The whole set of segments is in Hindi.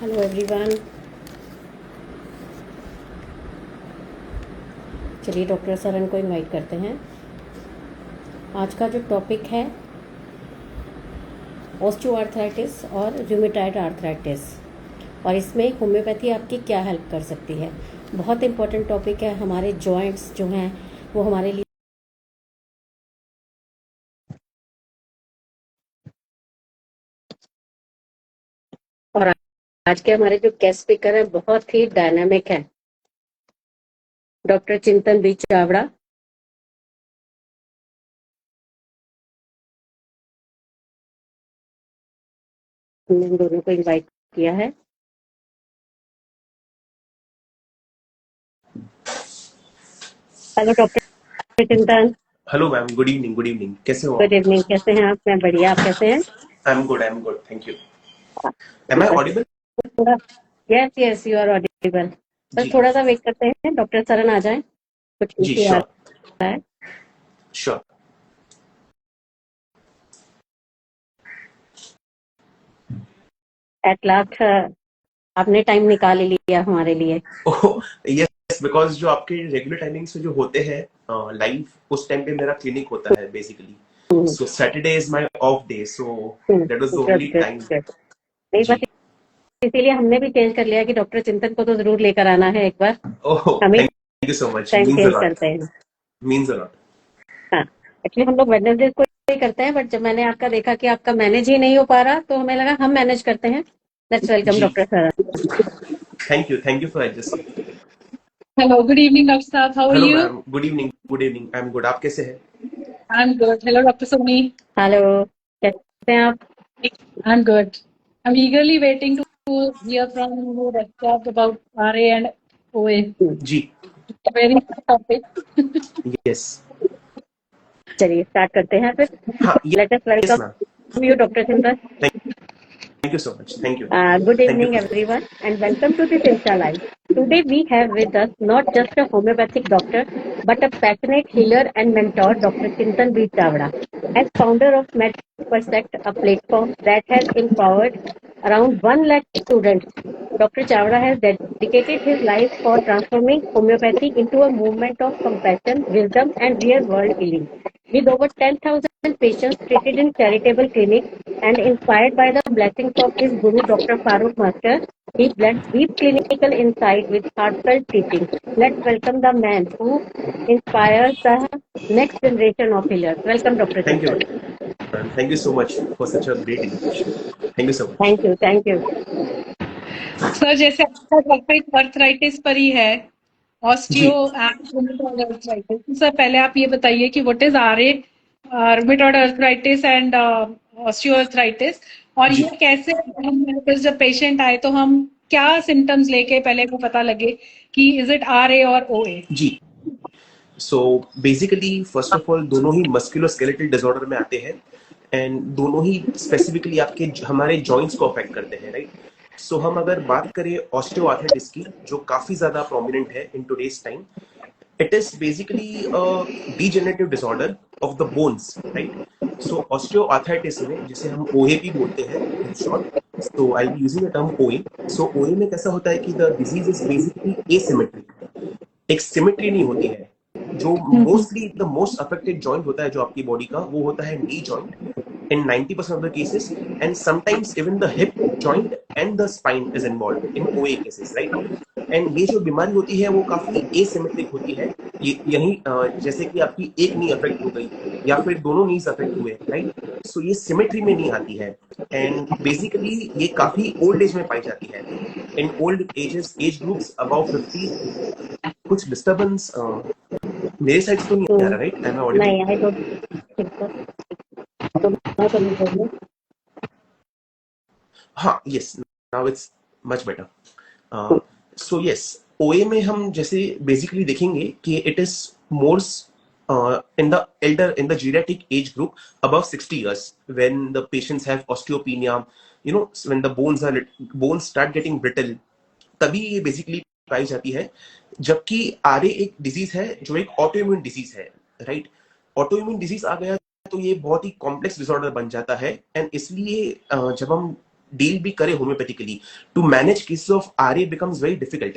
Hello everyone. चलिए डॉक्टर सरन को इनवाइट करते हैं। आज का जो टॉपिक है ऑस्टियोआर्थराइटिस और रूमेटॉइड आर्थराइटिस, और इसमें होम्योपैथी आपकी क्या हेल्प कर सकती है। बहुत इंपॉर्टेंट टॉपिक है। हमारे जॉइंट्स जो हैं वो हमारे लिए और आज के हमारे जो गेस्ट स्पीकर हैं बहुत ही डायनामिक हैं। डॉक्टर चिंतन बी चावड़ा, हमने इन दोनों को इनवाइट किया है। हेलो डॉक्टर चिंतन। Hello ma'am, good evening. Good evening, कैसे हो गुड आप? इवनिंग, कैसे हैं आप? मैं बढ़िया, आप कैसे हैं? I am good, thank you. Am I बस ऑडिबल? थोड़ा, yes yes you are audible. बस जी थोड़ा सा वेट करते हैं डॉक्टर सरन आ जाएं, कुछ जी, इश्यू आ श्योर रहा है। श्योर। एट लास्ट आपने टाइम निकाल ही लिया हमारे लिए। ओह यस, बिकॉज जो आपके रेगुलर टाइमिंग से जो होते हैं लाइव, उस टाइम पे मेरा क्लिनिक होता है basically. So Saturday is my of day, so that was the good only good time. Good. नहीं, बस जी। इसीलिए हमने भी चेंज कर लिया कि डॉक्टर चिंतन को तो जरूर लेकर आना है एक बार। ओह, हम ही thank you so much, time means a change lot. करते हैं। Means a lot. हाँ, एक्चुअली हम लोग वेडनेसडे को ही करते हैं, बट जब मैंने आपका देखा कि आपका मैनेज ही नहीं हो पा रहा तो हमें लगा हम मैनेज करते हैं। लेट्स वेलकम जी, doctor Saran. Thank you for adjusting. Hello, good evening, Dr. Saab. How are hello you? Ma'am, good evening. Good evening, I am good. आप कैसे हैं? I'm good. Hello, Dr. Soni. Hello, कैसे हैं आप? I'm good. I'm eagerly waiting to hear from you, Dr. Saab, about RA and OA. जी, Very good topic. यस। चलिए स्टार्ट करते हैं फिर। हाँ, let us yes welcome ma'am. you, Dr. Chintan. Thank you so much. Thank you. Good Thank you evening, for the. everyone, and welcome to this Insta Live. Today, we have with us not just a homeopathic doctor, but a passionate healer and mentor, Dr. Chintan B. Chavda. As founder of MedPersect, a platform that has empowered around 1 lakh students, Dr. Chavda has dedicated his life for transforming homeopathy into a movement of compassion, wisdom, and real-world healing. With over 10,000 patients treated in charitable clinics and inspired by the blessings of his guru, Dr. Farooq Master, he blends deep clinical insight with heartfelt teaching. Let's welcome the man who inspires the next generation of healers. Welcome, Dr. Thank you, Chintan. ma'am. Thank you so much for such a great invitation. Thank you so much. Thank you, thank you. Sir, जैसे आपका टॉपिक अर्थराइटिस पर ही है, ऑस्टियो जी, एंड रूमेटॉइड अर्थराइटिस, तो सर पहले आप ये बताइए कि what is RA, rheumatoid arthritis and osteo arthritis, और जी, ये कैसे हम मेरे पास जब पेशेंट आए तो हम क्या सिम्टम्स लेके पहले को पता लगे कि is it RA or OA? जी। So basically first of all दोनों ही मस्कुलोस्केलेटल डिसऑर्डर में आते हैं, एंड दोनों ही स्पेसिफिकली आपके हमारे जॉइंट्स को अफेक्ट करते हैं, राइट? सो हम अगर बात करें ऑस्टियोआर्थराइटिस की, जो काफी ज्यादा प्रोमिनेंट है in today's time, it is basically a degenerative disorder of the bones, right? So osteoarthritis में जिसे हम OA भी बोलते हैं in short, so I'll be using the term OA. So OA में कैसा होता है कि the disease is basically asymmetric, एक सिमेट्री नहीं होती है। जो mostly the most affected joint होता है जो आपकी बॉडी का, वो होता है knee joint in 90% of the cases, and sometimes even the hip joint and the spine is involved in OA cases, right? And ये जो बीमारी होती है वो काफी एसिमेट्रिक होती है। ये यही जैसे कि आपकी एक नी अफेक्ट हो गई या फिर दोनों नीज अफेक्ट हुए, राइट? सो ये सिमेट्री में नहीं आती है, एंड बेसिकली ये काफी ओल्ड एज में पाई जाती है। In old ages, age groups above 50। कुछ डिस्टर्बेंस मेरे साइड से तो नहीं आ रहा, राइट? M I Audible? नहीं, आई डोंट थिंक सो। तो मैं करनी चाहिए। हाँ, yes, now it's much better. So yes, ओए में हम जैसे बेसिकली देखेंगे कि it is more in the elder, in the geriatric age group above 60 years, when the patients have osteopenia, you know, when the bones start getting brittle, तभी ये बेसिकली पाई जाती है। जबकि आरए एक डिजीज है जो एक ऑटोइम्यून डिजीज है, राइट? ऑटोइम्यून डिजीज आ गया तो ये बहुत ही कॉम्प्लेक्स डिसऑर्डर बन जाता है, एंड इसलिए जब हम डील भी करे homeopathically, to manage cases of RA becomes very difficult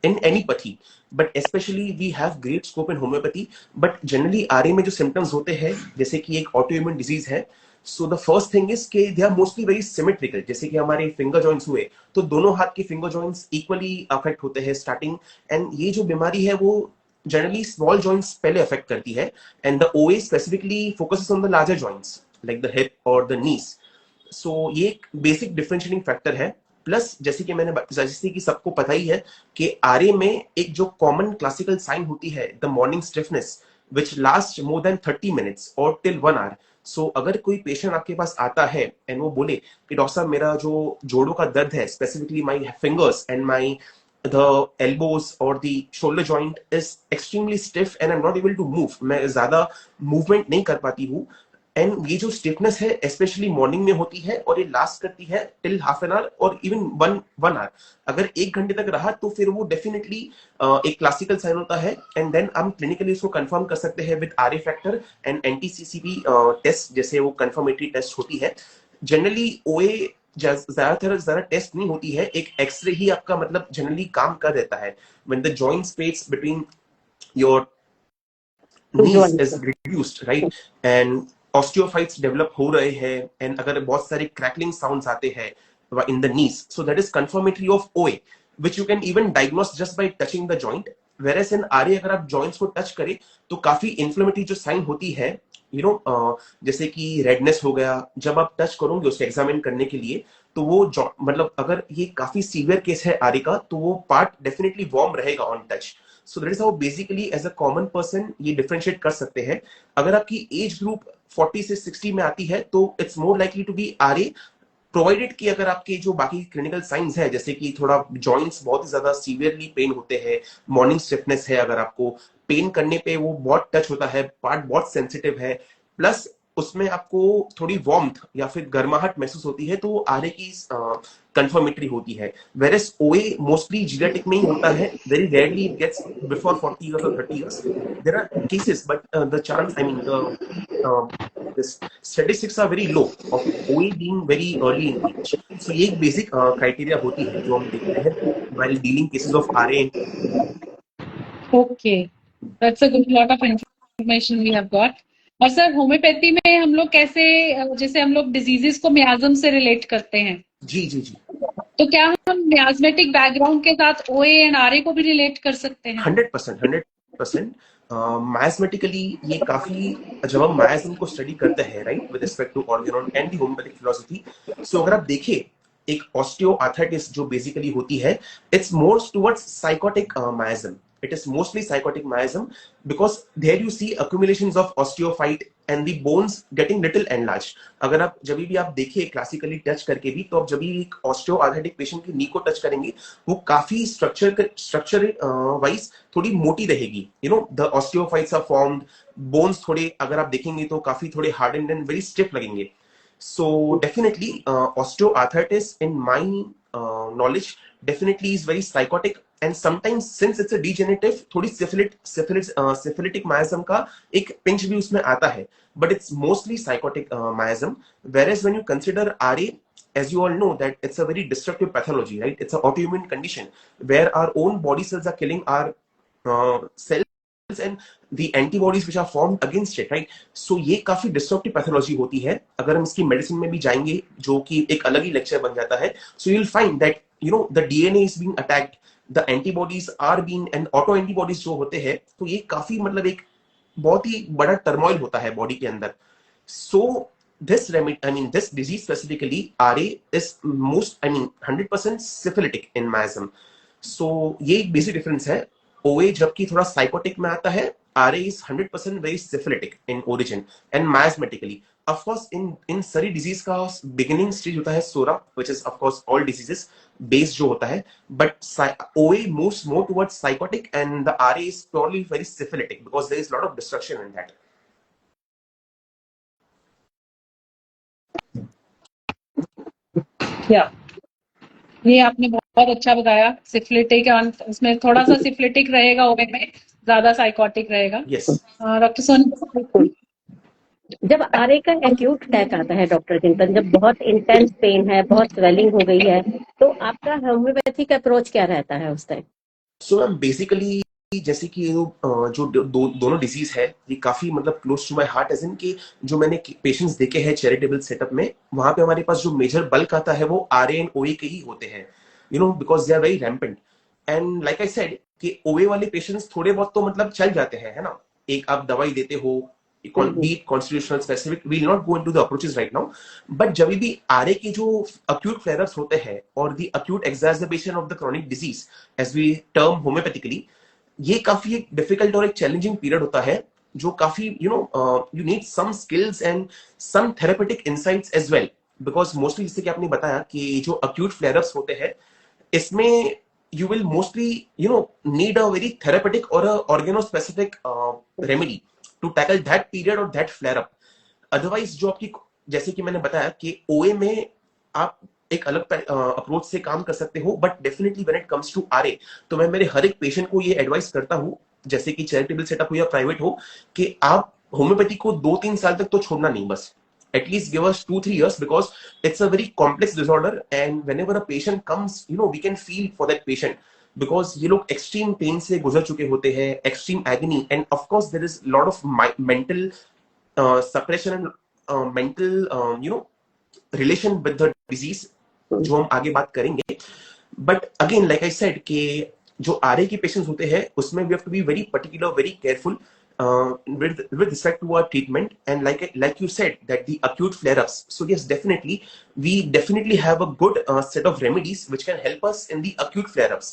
in any pathy, but specially we have great scope in homeopathy. But generally RA में जो सिम्टम्स होते हैं, जैसे कि एक ऑटोइम्यून डिजीज है, so the first thing is के they are mostly very symmetrical. जैसे कि हमारे फिंगर जॉइंट्स हुए, तो दोनों हाथ के फिंगर जॉइंट्स इक्वली अफेक्ट होते हैं स्टार्टिंग. एंड ये जो बीमारी है वो जनरली स्मॉल जॉइंट्स पहले अफेक्ट करती है, एंड द ओए specifically focuses on the larger joints like the hip और द नीज. सो ये एक बेसिक डिफरेंशिएटिंग फैक्टर है. प्लस जैसे कि सबको पता ही है कि आरए में एक जो कॉमन क्लासिकल साइन होती है, the morning stiffness which last more than 30 minutes और टिल 1 आवर. सो अगर कोई पेशेंट आपके पास आता है एंड वो बोले कि डॉक्टर साहब मेरा जो जोड़ों का दर्द है, specifically my fingers and my the elbows or the shoulder joint is extremely stiff and I'm not able to move, मैं ज्यादा मूवमेंट नहीं कर पाती हूँ. एंड ये जो स्टिफनेस है स्पेशली मॉर्निंग में होती है और ये लास्ट करती है टिल हाफ एन आवर और इवन वन आवर. अगर 1 घंटे तक रहा तो फिर वो डेफिनेटली एक क्लासिकल साइन होता है. एंड देन हम क्लिनिकली उसको कंफर्म कर सकते हैं with RA factor and anti CCP test, जैसे वो कंफर्मेटरी टेस्ट होती है. जनरली ओए ज्यादातर ज्यादा टेस्ट नहीं होती है, एक एक्सरे ही आपका मतलब जनरली काम कर देता है. When the joint space between your knees is reduced, right, and osteophytes develop हो रहे हैं, and अगर बहुत सारे crackling sounds आते हैं in the knees, so that is confirmatory of OA, which you can even diagnose just by touching the joint. Whereas in RA अगर आप joints को touch करें तो काफी inflammatory जो sign होती है, जैसे कि redness हो गया, जब आप touch करोगे उसको examine करने के लिए, तो वो मतलब अगर ये काफी सीवियर केस है आरए का, तो वो पार्ट डेफिनेटली वार्म रहेगा on touch. So that is how basically as a common person ये डिफरेंशिएट कर सकते हैं. अगर आपकी एज ग्रुप 40 से 60 में आती है तो it's more likely to be RA, provided कि अगर आपके जो बाकी क्लिनिकल साइंस है, जैसे कि थोड़ा जॉइंट्स बहुत ही ज्यादा सीवियरली पेन होते हैं, मॉर्निंग स्टिफनेस है, अगर आपको पेन करने पे वो बहुत टच होता है, पार्ट बहुत सेंसिटिव है, प्लस उसमें आपको थोड़ी वार्मथ या फिर गर्माहट महसूस होती है, तो वो आरए की कंफर्मेटरी होती है. वेरएस ओए मोस्टली जीनेटिक में ही होता है, very rarely it gets before 40 years or 30 years. There are cases, but the chance, I mean, the statistics are very low of OA being very early in age. So ये एक बेसिक क्राइटेरिया होती है जो हम देखते हैं while dealing cases of RA. Okay, that's a good lot of information we have got. और सर होम्योपैथी में हम लोग कैसे, जैसे हम लोग डिजीजेस को मियाज्म से रिलेट करते हैं, जी जी जी, तो क्या हम मियाज्मेटिक बैकग्राउंड के साथ ओए एंड आरए को भी रिलेट कर सकते हैं? 100%. मैथमेटिकली ये काफी, जब हम मायाज्म को स्टडी करते हैं, right, with respect to Organon and the homeopathic philosophy, so अगर आप देखिए एक ऑस्टियोआर्थराइटिस जो बेसिकली होती है, it's more towards sycotic miasm. It is mostly psychotic miasm because there you see accumulations of osteophyte and the bones getting little enlarged. अगर आप जब भी आप देखिए क्लासिकली टच करके भी, तो आप जब भी एक ऑस्टियोआर्थराइटिक पेशेंट की नी को टच करेंगे, वो काफी स्ट्रक्चर वाइज थोड़ी मोटी रहेगी. The osteophytes are formed, bones थोड़े अगर आप देखेंगे तो काफी थोड़े हार्डन्ड एंड वेरी स्टिफ लगेंगे. So definitely osteoarthritis in my knowledge definitely is very psychotic, and sometimes since it's a degenerative, थोड़ी syphilitic miasm का एक pinch भी उसमें आता है, but it's mostly psychotic miasm. Whereas when you consider RA, as you all know that it's a very destructive pathology, right? It's an autoimmune condition where our own body cells are killing our cells and the antibodies which are formed against it, right? So ये काफी डिस्ट्रक्टिव पैथोलॉजी होती है. अगर हम इसकी मेडिसिन में भी जाएंगे, जो कि एक अलग ही लेक्चर बन जाता है, so you'll find that the DNA is being attacked, the antibodies are being, and auto antibodies जो होते हैं, तो ये काफी मतलब एक बहुत ही बड़ा टर्मोइल होता है बॉडी के अंदर. So this disease specifically, RA is 100% syphilitic in miasm. So ये एक बेसिक डिफरेंस है. OA जबकि थोड़ा साइकोटिक में आता है, RA is 100% very syphilitic in origin and miasmatically. Of course, in सारी disease का beginning stage होता है SORA, which is of course all diseases based जो होता है, but OA moves more towards psychotic and the RA is purely very syphilitic because there is a lot of destruction in that. या ये आपने बहुत अच्छा बताया. सिफिलिटिक, उसमें थोड़ा सा सिफिलिटिक रहेगा, ओवे में ज्यादा साइकोटिक रहेगा. Yes. डॉक्टर सोनी, जब आरए का एक्यूट अटैक आता है डॉक्टर चिंतन, जब बहुत इंटेंस पेन है, बहुत स्वेलिंग हो गई है, तो आपका होम्योपैथिक अप्रोच क्या रहता है उस टाइम? सो मैम बेसिकली जैसे कि ये जो दोनों डिजीज है ये काफी मतलब close to my heart, as in कि जो मैंने पेशेंट्स देखे हैं चैरिटेबल सेटअप में, वहां पे हमारे पास जो मेजर बल्क आता है वो आर एंड ओए के ही होते हैं, because they are very rampant. And like I said कि ओए वाले पेशेंट्स थोड़े बहुत तो मतलब चल जाते हैं, है ना, एक आप दवाई देते हो, be constitutional specific, we will not go into the approaches right now. But जब भी आरए के जो अक्यूट फ्लेयर्स होते हैं और the acute exacerbation of the chronic disease as we term homeopathically, ये काफी एक डिफिकल्ट और एक चैलेंजिंग पीरियड होता है, जो काफी you need some skills and some therapeutic insights as well, because mostly जैसे कि आपने बताया कि जो अक्यूट फ्लेयर्स होते हैं इसमें you will mostly need a very therapeutic or a organo specific remedy to tackle that period or that flare up. Otherwise जो आपकी, जैसे कि मैंने बताया कि ओए में आप एक अलग अप्रोच से काम कर सकते हो, but definitely when it comes to RA तो मैं मेरे हर एक पेशेंट को ये एडवाइस करता हूं, जैसे कि चैरिटेबल सेटअप हो या प्राइवेट हो, कि आप होम्योपैथी को 2-3 साल तक तो छोड़ना नहीं, बस at least give us 2-3 years, because it's a very complex disorder and whenever a patient comes we can feel for that patient, because ये लोग एक्सट्रीम पेन से गुजर चुके होते हैं, extreme agony, and of course there is lot of mental suppression and mental relation with the disease, जो हम आगे बात करेंगे। But again like I said कि जो आरए के पेशेंट्स होते हैं उसमें we have to be very particular, very careful with respect to our treatment, and like you said that the acute flare ups, so yes, definitely we definitely have a good set of remedies which can help us in the acute flare ups।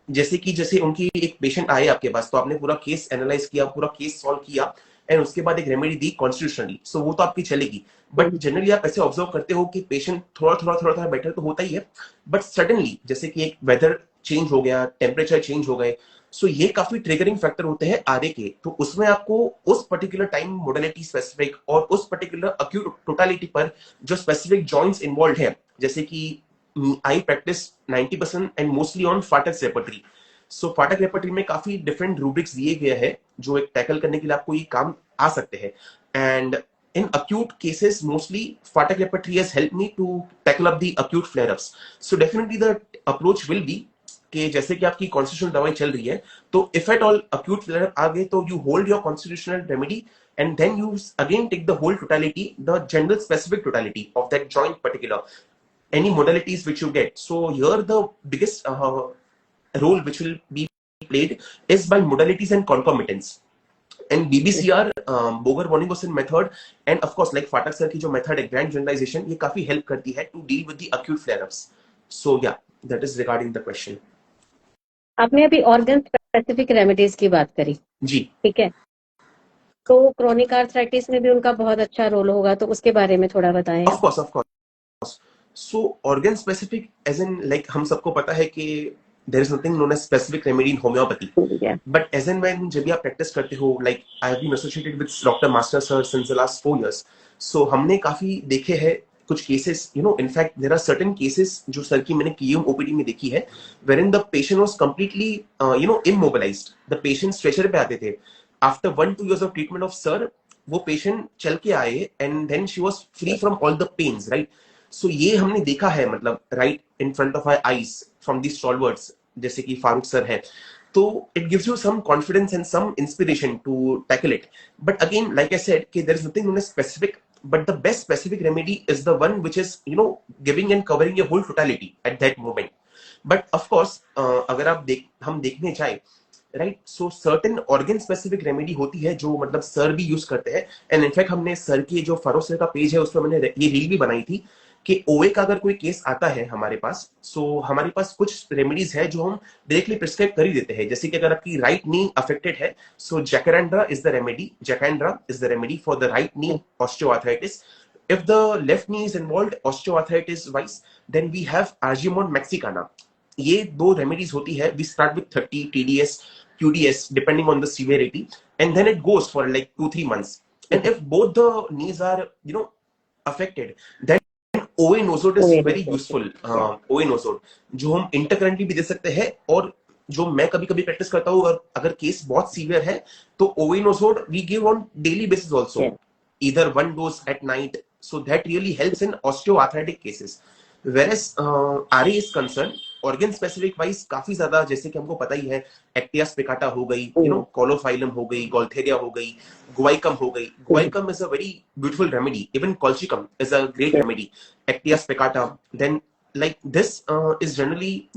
जैसे उनकी एक पेशेंट आए आपके पास, तो आपने पूरा केस एनालाइज किया, पूरा केस सॉल्व किया, एंड उसके बाद एक रेमेडी दी कॉन्स्टिट्यूशनली, सो वो तो आपकी चलेगी। बट जनरली आप ऐसे ऑब्जर्व करते हो कि पेशेंट थोड़ा बेटर तो होता ही है, बट सडनली जैसे कि एक वेदर चेंज हो गया, टेम्परेचर चेंज हो गए, सो ये काफी ट्रिगरिंग फैक्टर होते हैं आरए के। तो उसमें आपको उस पर्टिकुलर टाइम मोडालिटी स्पेसिफिक और उस पर्टिकुलर अक्यूट टोटालिटी पर जो स्पेसिफिक जॉइंट्स इन्वॉल्व है, जैसे कि आई प्रैक्टिस 90% एंड मोस्टली ऑन फाटक रेपर्टरी। सो फाटक रेपर्टरी में काफी डिफरेंट रूब्रिक्स दिए गए हैं जो एक टैकल करने के लिए आपको ये काम आ सकते हैं, and in acute cases mostly Fatak repertory has helped me to tackle up the acute flare-ups. So definitely the approach will be कि जैसे कि आपकी कॉन्स्टिट्यूशनल दवाई चल रही है, तो if at all acute flare आ गए तो you hold your constitutional remedy and then you again take the whole totality, the general specific totality of that joint particular, any modalities which you get. So here the biggest role which will be played is by modalities and concomitants. And BBCR, Boger Bonningosen method, and of course like Fatak sir की जो method है grand generalization, ये काफी help करती है to deal with the acute flare-ups. So yeah, that is regarding the question. आपने अभी ऑर्गन स्पेसिफिक रेमेडीज की बात करी, जी ठीक है, तो क्रोनिक आर्थराइटिस में भी उनका बहुत अच्छा रोल होगा, तो उसके बारे में थोड़ा बताएं। of course. So organ specific as in like हम सबको पता है कि there is nothing known as specific remedy in homeopathy. Yeah. But as and when जब भी आप प्रैक्टिस करते हो, like I have been associated with Dr. Master Sir since the last 4 years. So हमने काफी देखे हैं कुछ cases, in fact there are certain cases जो सर की मैंने कीएम ओपीडी में देखी है, wherein the patient was completely immobilized. The patient stretcher पे आते थे. After 1-2 years of treatment of sir, वो पेशेंट चल के आए and then she was free from all the pains, right? So ये हमने देखा है, मतलब right in front of our eyes from these stalwarts जैसे कि फारूक सर है, तो it gives you some confidence and some inspiration to tackle it. But again like I said कि there is nothing known as specific, but the best specific remedy is the one which is giving and covering your whole totality at that moment. But of course अगर हम देखने जाए, राइट, सो सर्टेन ऑर्गन स्पेसिफिक रेमेडी होती है जो मतलब सर भी यूज करते हैं, एंड इनफैक्ट हमने सर के जो फारूक सर का पेज है उसमें मैंने ये रील भी बनाई थी कि ओए का अगर कोई केस आता है हमारे पास, सो हमारे पास कुछ रेमेडीज है जो हम डायरेक्टली प्रिस्क्राइब कर ही देते हैं। जैसे कि अगर आपकी राइट नी अफेक्टेड है, so jacaranda is the remedy, jacaranda is the remedy for the right knee osteoarthritis. If the left knee is involved osteoarthritis wise, then we have Argemone mexicana. ये दो रेमेडीज होती है। We start with 30 TDS, QDS depending on the severity, and then it goes for like 2-3 months. And if both the knees are affected, then OA nosode is very useful. OA nosode जो हम इंटरकरेंटली भी दे सकते हैं, और जो मैं कभी कभी प्रैक्टिस करता हूँ, और अगर केस बहुत सीवियर है तो OA nosode we give on daily basis also. either one dose at night. So that really helps in osteoarthritic cases. Whereas RA is concerned, organ specific wise काफी ज्यादा, जैसे कि हमको पता ही है, एक्टिया स्पिकाटा हो गई, कोलोफाइलम हो गई, गोल्थेरिया हो गई, गुआइकम हो गई. गुआइकम is a very beautiful remedy. Even colchicum is a great remedy. Actia spicata. Then like this is generally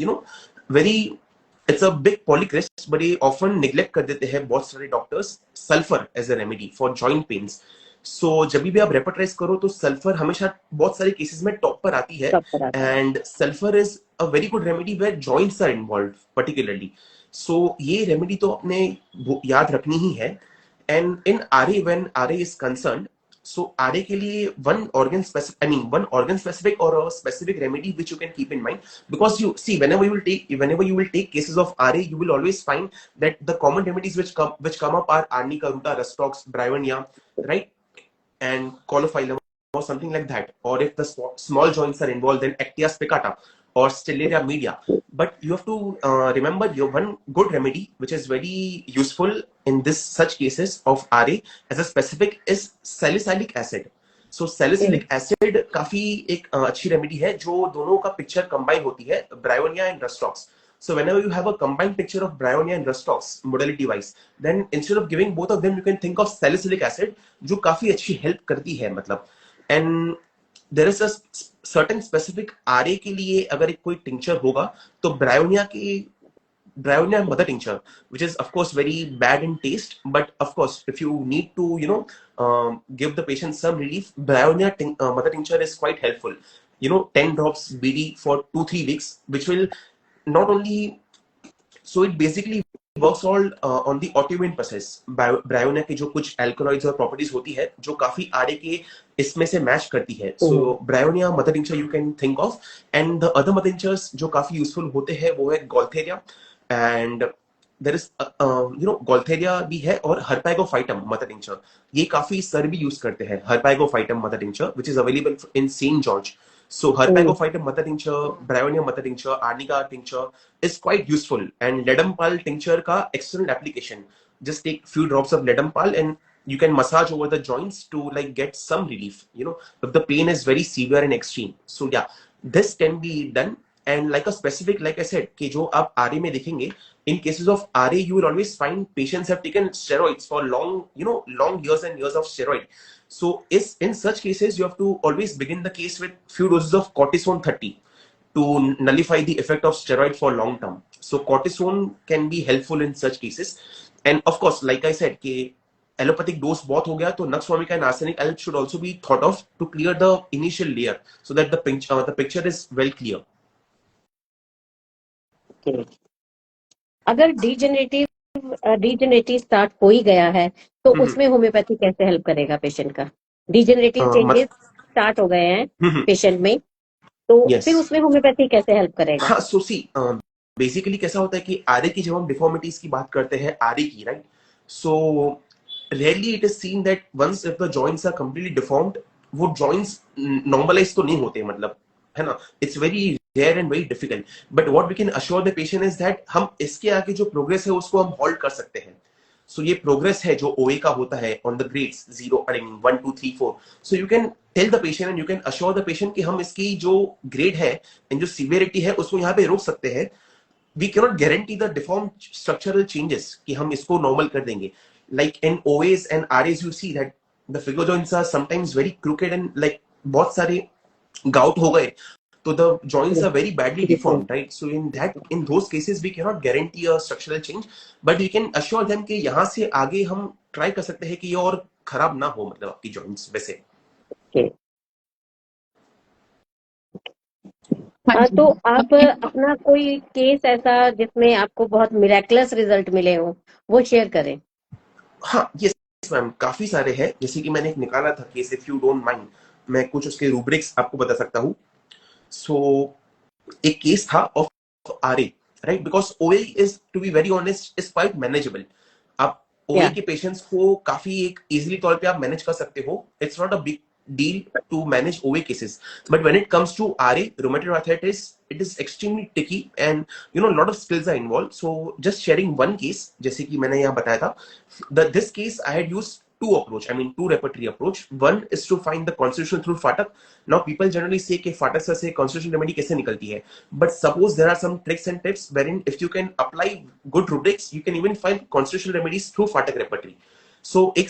very, it's a big polycrist, but ये often neglect कर देते हैं बहुत सारे doctors, sulphur as a remedy for joint pains. So जब भी आप रेपर्टाइज करो तो सल्फर हमेशा बहुत सारे केसेस में टॉप पर आती है. And sulphur is a very good remedy where joints are involve particularly. So ये रेमेडी तो अपने याद रखनी ही है. And in RA, when RA is concerned, so RA के लिए one organ specific or a specific remedy which you can keep in mind, because you see whenever you will take cases of RA, you will always find that the common remedies which come up are Arnica rota, Rustox, Bryonia, right, and Colophylum or something like that. Or if the small joints are involved, then Actia spicata or Stellaria media. But you have to remember your one good remedy which is very useful in this such cases of RA as a specific is salicylic acid. So salicylic acid काफी एक अच्छी रेमेडी है जो दोनों का पिक्चर कंबाइन होती है, Bryonia and Rustox. So whenever you have a combined picture of Bryonia and Rustox modality wise, then instead of giving both of them, you can think of salicylic acid जो काफी अच्छी हेल्प करती है मतलब. And there is a certain specific RA के लिए अगर एक कोई टिंचर होगा तो Bryonia mother tincture, which is of course very bad in taste, but of course if you need to give the patient some relief, Bryonia mother tincture is quite helpful. 10 drops BD for 2-3 weeks, which will not only, so it basically works all on the autoimmune process. Bryonia की जो कुछ alkaloids और properties होती है जो काफी RA के इसमें से मैच करती है. So Bryonia mother tincture you can think of, and the other mother tinctures जो काफी useful होते हैं वो है Gaultheria, and there is Gaultheria भी है, और Harpagophytum mother tincture. ये काफी सर भी यूज करते हैं, Harpagophytum mother tincture, which is available in St. George. So Harpagophytum mother tincture, Bryonia mother tincture, Arnica tincture is quite useful. And Ledampal tincture का external application, just take few drops of Ledampal and you can massage over the joints to like get some relief, if the pain is very severe and extreme. So yeah, this can be done. And like a specific, like I said, कि जो आप RA में देखेंगे, in cases of RA you will always find patients have taken steroids for long years and years of steroid. So in such cases you have to always begin the case with few doses of cortisone 30 to nullify the effect of steroid for long term. So cortisone can be helpful in such cases. And of course, like I said, कि allopathic dose बहुत हो गया तो Nux vomica and arsenic alb should also be thought of to clear the initial layer so that the picture is well clear. अगर डिजेनरेटिव स्टार्ट हो ही गया है तो उसमें होम्योपैथी कैसे हेल्प करेगा पेशेंट का? डिजेनरेटिव चेंजेस स्टार्ट हो गए हैं पेशेंट में, तो फिर उसमें होम्योपैथी कैसे हेल्प करेगा? हाँ, सो सी बेसिकली कैसा होता है कि आरए की जब हम डिफॉर्मिटीज की बात करते हैं, आरए की, right, so rarely it is seen that once if the joints are completely deformed, वो जॉइंट्स नॉर्मलाइज तो नहीं होते, मतलब है ना, it's very rare and very difficult. But what we can assure the patient is that हम इसके आगे जो प्रोग्रेस है उसको हम होल्ड कर सकते हैं. सो ये प्रोग्रेस है जो ओए का होता है on the grades 0, 1, 2, 3, 4. So you can tell the patient and you can assure the patient कि हम इसकी जो ग्रेड है एंड जो सीवियरिटी है उसको यहाँ पे रोक सकते हैं. We can not guarantee the deform structural changes कि हम इसको नॉर्मल कर देंगे. Like in OS and RS you see that the finger joints are sometimes very crooked and like बहुत सारे गाउट हो गए so the joints are very badly deformed, right? So in those cases we cannot guarantee a structural change, but we can assure them कि यहाँ से आगे हम try कर सकते हैं कि ये और खराब ना हो, मतलब आपकी joints वैसे. तो आप अपना कोई केस ऐसा जिसमें आपको बहुत मिराकुलस रिजल्ट मिले हो वो शेयर करें. हाँ, yes मैम, काफी सारे हैं. जैसे कि मैंने एक निकाला था case, if you don't mind, मैं कुछ उसके rubrics आपको बता सकता हूँ. So एक केस था of RA, right? Because OA is, to be very honest, is quite manageable. आप OA के patients को काफी एक easily तौर पे आप manage कर सकते हो. It's not a big deal to manage OA cases. But when it comes to RA, rheumatoid arthritis, it is extremely tricky and a lot of skills are involved. So just sharing one case, जैसे कि मैंने यहाँ बताया था, this case I had used two repertory approach. One is to find the constitution through Fatak. Now people generally say कि Fatak से constitution remedy कैसे निकलती है, but suppose there are some tricks and tips wherein if you can apply good rubrics, you can even find constitutional remedies through Fatak repertory. So एक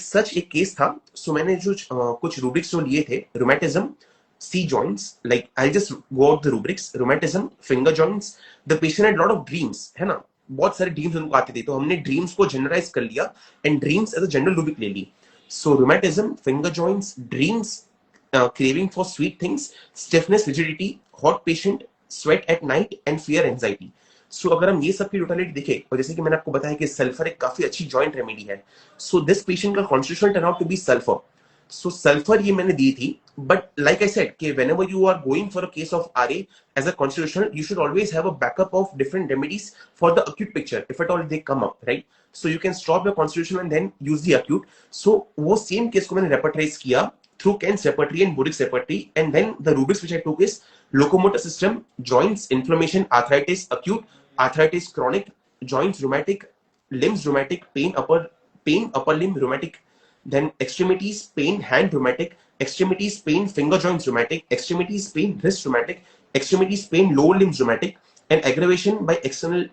केस था. So मैंने जो कुछ rubrics जो लिए थे, rheumatism, C joints, like I'll just go out the rubrics. Rheumatism, finger joints, the patient had a lot of dreams, है ना, बहुत सारे ड्रीम्स उनको आते थे, तो हमने ड्रीम्स को जनरलाइज कर लिया and dreams as a general rubric ले ली. So rheumatism, finger joints, dreams, craving for sweet things, stiffness, rigidity, hot patient, sweat at night and fear anxiety. So अगर हम ये सब की टोटलिटी देखें, और जैसे कि मैंने आपको बताया कि सल्फर एक काफी अच्छी जॉइंट रेमेडी है, सो दिस पेशेंट का constitution turn out to be sulphur. So sulphur ये मैंने दी थी, बट लाइक आई सेड कि whenever you are going for a case of RA as a constitutional, you should always have a backup of different remedies for the acute picture if at all they come up, right? So you can stop your constitutional and then use the acute. So वो same case को मैंने repertorize किया through Kent's repertory and Burrick's repertory, and then the rubrics which I took is locomotor system, joints, inflammation, arthritis, acute, arthritis, chronic, joints, rheumatic, limbs, rheumatic, pain, upper limb, rheumatic, then extremities, pain, hand, rheumatic, extremities, pain, finger joints, rheumatic, extremities, pain, wrist, rheumatic, extremities, pain, lower limbs, rheumatic, and aggravation by external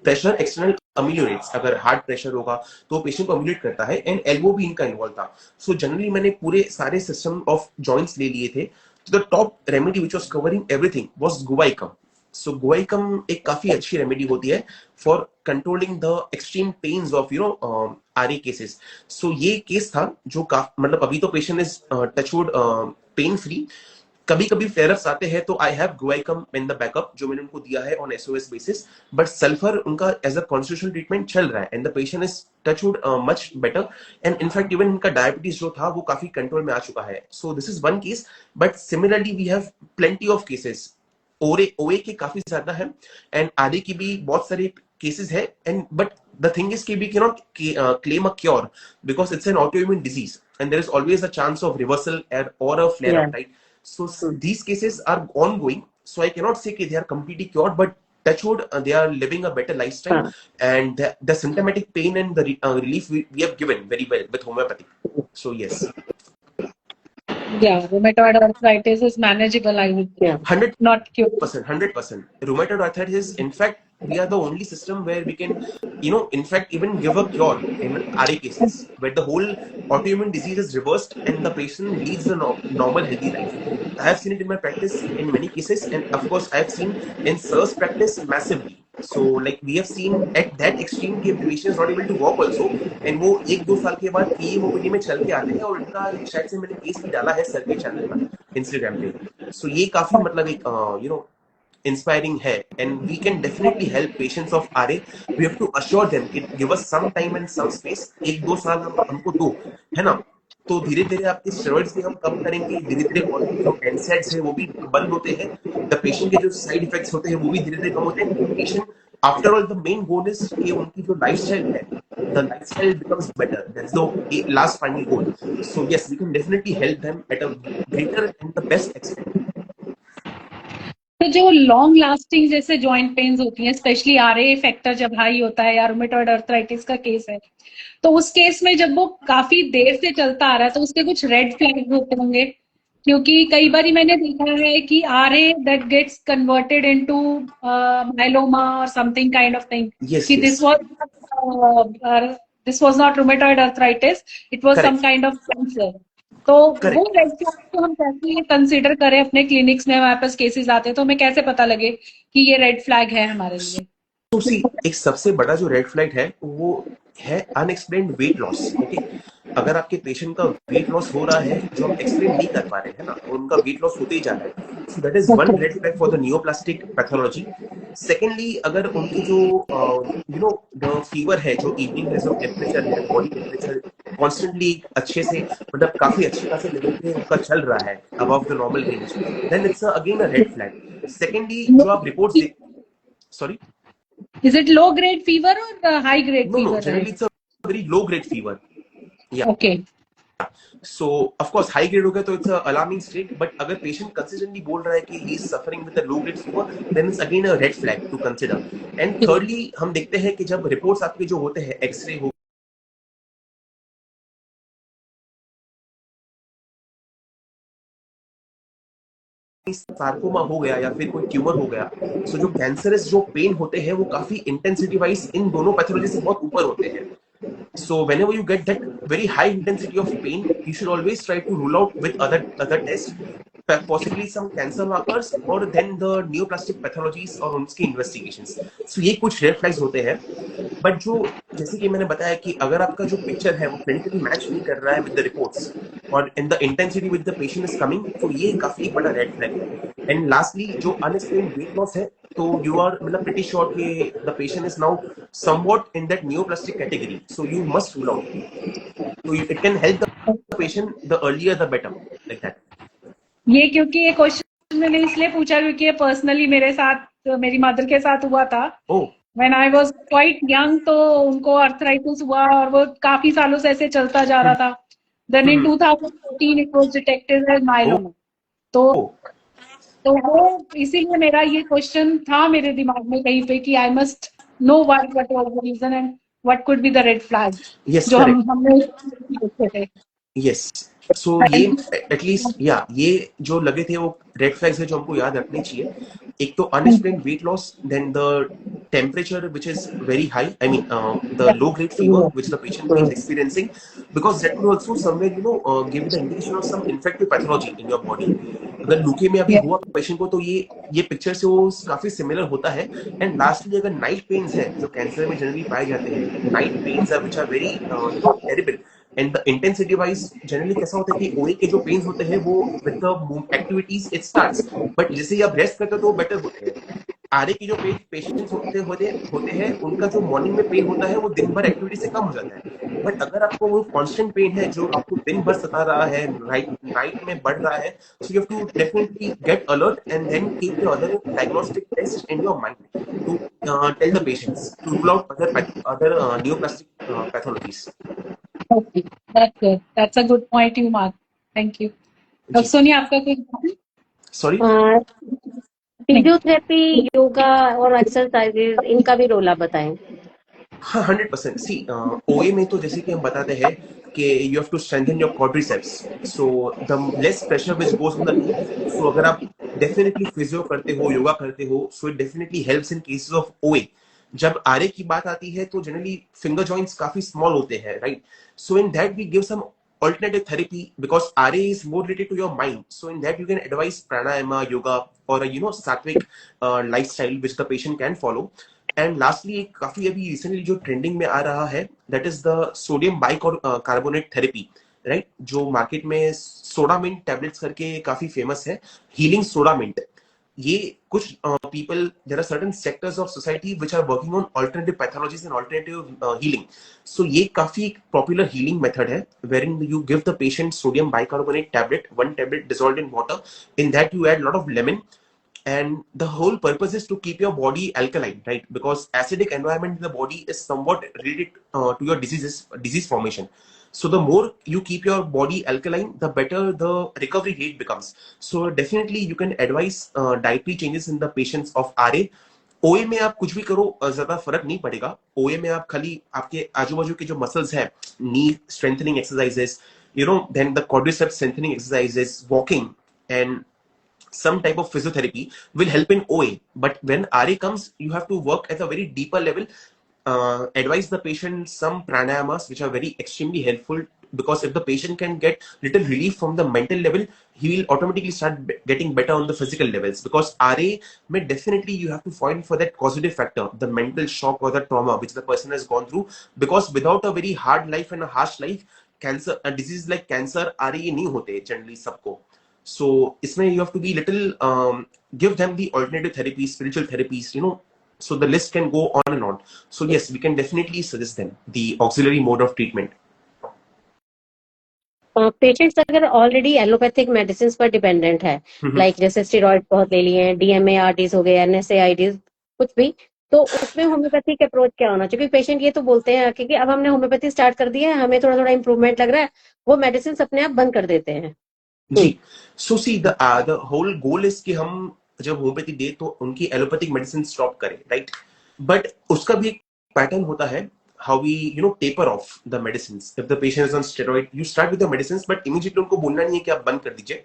pressure, external ameliorates. अगर हार्ड प्रेशर होगा तो पेशेंट को अम्यूलेट करता है, एंड एल्बो भी इनका इन्वॉल्व था. सो जनरली मैंने पूरे सारे सिस्टम ऑफ जॉइंट्स ले लिए थे. तो the top remedy which was covering everything was guaiacum. So guaiacum एक काफी अच्छी रेमेडी होती है for controlling the extreme pains of RA cases. So ये केस था जो मतलब अभी तो patient is touchwood pain free. कभी कभी फ्लेयरअप्स आते हैं तो I have guaiacum in the backup, जो मैंने उनको दिया है on SOS basis, but sulphur उनका एज अ कॉन्स्टिट्यूशनल ट्रीटमेंट चल रहा है and the patient is touchwood much better, and in fact even इनका डायबिटीज जो था वो काफी कंट्रोल में आ चुका है. So this is one case, but similarly we have plenty of cases. OA के काफी ज्यादा है एंड आरए की भी बहुत सारे केसेस है, and but the thing is we cannot claim a cure because it's an autoimmune disease and there is always a chance of reversal or a flare up, right? So these cases are ongoing, so I cannot say they are completely cured, but touchwood they are living a better lifestyle, and the symptomatic pain and the relief we have given very well with homeopathy. So yes, Yeah, rheumatoid arthritis is manageable, I would say. 100%. Not cured. 100%. Rheumatoid arthritis, in fact, we are the only system where we can, in fact, even give a cure in RA cases, where the whole autoimmune disease is reversed and the patient leads a normal, healthy life. I have seen it in my practice in many cases, and of course, I have seen in Sir's practice massively. So, like we have seen at that extreme कि patient is not able to walk also, and वो 1-2 साल के बाद KMOPD में चल के आते हैं, और इनका शायद से मैंने केस भी डाला है सर के चैनल पर Instagram पे. So ये काफी मतलब एक inspiring है, and we can definitely help patients of RA. We have to assure them कि give us some time and some space. 1-2 साल हमको दो, है ना, तो धीरे धीरे आपके स्टेरॉइड्स भी हम कम करेंगे, धीरे धीरे और जो एनसैड्स है वो भी बंद होते हैं, द पेशेंट के जो साइड इफेक्ट्स होते हैं वो भी धीरे धीरे कम होते हैं. Patient after all the main goal is कि उनकी जो लाइफस्टाइल है, the lifestyle becomes better. That's the last final goal. So yes, we can definitely help them at a greater and the best extent. तो जो लॉन्ग लास्टिंग जैसे जॉइंट पेन्स होती हैं, स्पेशली आरए फैक्टर जब हाई होता है या रूमेटॉइड अर्थराइटिस का केस है, तो उस केस में जब वो काफी देर से चलता आ रहा है तो उसके कुछ रेड फ्लैग्स होते होंगे, क्योंकि कई बार मैंने देखा है कि RA that gets converted into myeloma और समथिंग काइंड ऑफ थिंग, कि this was not rheumatoid arthritis, it was some kind of cancer. तो वो रेड फ्लैग को हम कैसे कंसीडर करें अपने क्लिनिक्स में? हमारे पास केसेस आते हैं तो हमें कैसे पता लगे कि ये रेड फ्लैग है हमारे लिए? तो सी, एक सबसे बड़ा जो रेड फ्लैग है वो है अनएक्सप्लेन्ड वेट लॉस. ओके, अगर आपके पेशेंट का वेट लॉस हो रहा है जो हम एक्सप्लेन नहीं कर पा रहे हैं ना, और उनका वेट लॉस होते ही जा रहा है, सो that is one red flag for the neoplastic pathology. Secondly, अगर उनकी जो द फीवर है, जो इवनिंग में जो टेम्परेचर है, बॉडी टेम्परेचर कॉन्स्टेंटली अच्छे से, मतलब काफी अच्छे खासे लेवल पे उनका चल रहा है above the normal range, then it's again a red flag. Secondly, जो आप रिपोर्ट्स देख, sorry, is it low grade fever or high grade fever? No, generally it's a very low grade fever. Yeah. Okay. So of course high grade हो गया तो it's a alarming state, but अगर patient consistently बोल रहा है कि he is suffering with a low grade fever, then it's again a red flag to consider. And thirdly, हम देखते हैं कि जब reports आपके जो होते हैं, X-ray हो सार्कोमा हो गया या फिर कोई ट्यूमर हो गया, सो जो कैंसरस जो पेन होते हैं वो काफी इंटेंसिटी वाइज इन दोनों पैथोलॉजी से बहुत ऊपर होते हैं. So whenever you get that very high intensity of pain, you should always try to rule out with other tests, possibly some cancer markers or then the neoplastic pathologies और उनकी investigations. So ये कुछ red flags होते हैं. बट जो जैसे कि मैंने बताया कि अगर आपका जो पिक्चर है वो क्लिनिकली मैच नहीं कर रहा है विद द रिपोर्ट्स और in the intensity with the patient is coming, तो ये काफी बड़ा रेड फ्लैग है. एंड लास्टली जो अनएक्सप्लेन्ड वेट लॉस है, तो यू आर मतलब प्रीटी श्योर कि the patient is now somewhat in that neoplastic category, so you must rule out. तो it can help the patient the earlier the better, like that. ये क्योंकि ये क्वेश्चन मैंने इसलिए पूछा क्योंकि ये पर्सनली मेरे साथ, मेरी मदर के साथ हुआ था. When I was quite young, तो उनको अर्थराइटिस हुआ और वो काफी सालों से ऐसे चलता जा रहा था. Then in 2014 it was detected as myeloma. तो वो इसीलिए मेरा ये क्वेश्चन था मेरे दिमाग में कहीं पे कि I must know what was the reason and what could be the red flag. Yes, जो हमने देखे थे. Yes. So ये एटलीस्ट ये जो लगे थे वो रेड फ्लैग्स है जो हमको याद रखने चाहिए. एक तो unexplained weight loss, then the temperature which is very high, I mean the low grade fever which the patient is experiencing, because that could also somewhere give the indication of some infective pathology in your body. अगर ल्यूकेमिया भी हुआ पेशेंट को तो ये पिक्चर से वो काफी सिमिलर होता है. एंड लास्टली अगर नाइट पेन्स है जो कैंसर में जनरली पाए जाते हैं, night pains are which are very terrible. And the intensity wise generally कैसा होता है कि ओए के जो पेन्स होते हैं वो with the activities it starts, but जैसे ही आप रेस्ट करते हो तो वो बेटर होते हैं. आरे की जो पेशेंट्स होते हैं उनका जो मॉर्निंग में पेन होता है वो दिन भर एक्टिविटी से कम हो जाता है. बट अगर आपको वो कांस्टेंट पेन है जो आपको दिन भर सता रहा है, नाइट में बढ़ रहा है, so you have to definitely get alert and then keep your other diagnostic test in your mind to tell the patients to rule out other neoplastic pathologies. Okay, that's good. That's a good point you mark. Thank you. अब सोनिया आपका कोई सॉरी. फिजियोथेरेपी, योगा और एक्सरसाइजेज, इनका भी रोल आप बताएं. हाँ, 100%. सी ओए में तो जैसे कि हम बताते हैं कि you have to strengthen your quadriceps, so the less pressure which goes on the knee. So अगर आप डेफिनेटली फिजियो करते हो, योगा करते हो, so it definitely helps in cases of OA. जब आरए की बात आती है तो जनरली फिंगर जॉइंट्स काफी स्मॉल होते हैं, right. So in that we give some alternative therapy because RA is more related to your mind. So in that you can advise pranayama, yoga, or sattvic lifestyle which the patient can follow. And lastly, काफी अभी recently जो trending में आ रहा है, that is the sodium bicarbonate therapy, right? जो market में सोडा मिंट tablets करके काफी famous है, healing सोडा मिंट. ये कुछ people, there are certain sectors of society which are working on alternative pathologies and alternative healing. So ये काफी popular healing method है, wherein you give the patient sodium bicarbonate tablet, 1 tablet dissolved in water. In that you add a lot of lemon, and the whole purpose is to keep your body alkaline, right? Because acidic environment in the body is somewhat related to your disease formation. So the more you keep your body alkaline, the better the recovery rate becomes. So definitely you can advise dietary changes in the patients of RA. ओए में आप कुछ भी करो ज्यादा फर्क नहीं पड़ेगा. ओए में आप खाली आपके आजू बाजू के जो मसल्स हैं, knee strengthening exercises, then the quadriceps strengthening exercises, walking, and some type of physiotherapy will help in OA. But when RA comes, you have to work at a very deeper level. Advise the patient some pranayamas which are very extremely helpful, because if the patient can get little relief from the mental level, he will automatically start getting better on the physical levels. Because RA may definitely you have to find for that causative factor, the mental shock or the trauma which the person has gone through. Because without a very hard life and a harsh life, cancer, a disease like cancer, RA नहीं होते generally सबको. So इसमें you have to be little give them the alternative therapies, spiritual therapies, so the list can go on and on. So yes, we can definitely suggest them the auxiliary mode of treatment. Patients अगर ऑलरेडी एलोपैथिक मेडिसिन पर डिपेंडेंट है, लाइक जैसे स्टेरॉइड बहुत ले लिए हैं, DMARDs हो गए, NSAIDs, कुछ भी, तो उसमें होम्योपैथिक अप्रोच क्या होना चाहिए? क्योंकि पेशेंट ये तो बोलते हैं कि अब हमने होम्योपैथी स्टार्ट कर दिया है, हमें थोड़ा थोड़ा इंप्रूवमेंट लग रहा है, वो मेडिसिन अपने आप बंद कर देते हैं. जी. So see the whole goal is कि हम जब होम्योपैथी दे तो उनकी एलोपैथिक मेडिसिन स्टॉप करें, राइट. बट उसका भी एक पैटर्न होता है, how we taper off the medicines. If the patient is on steroid, you start with the medicines, but immediately उनको बोलना नहीं है कि आप बंद कर दीजिए.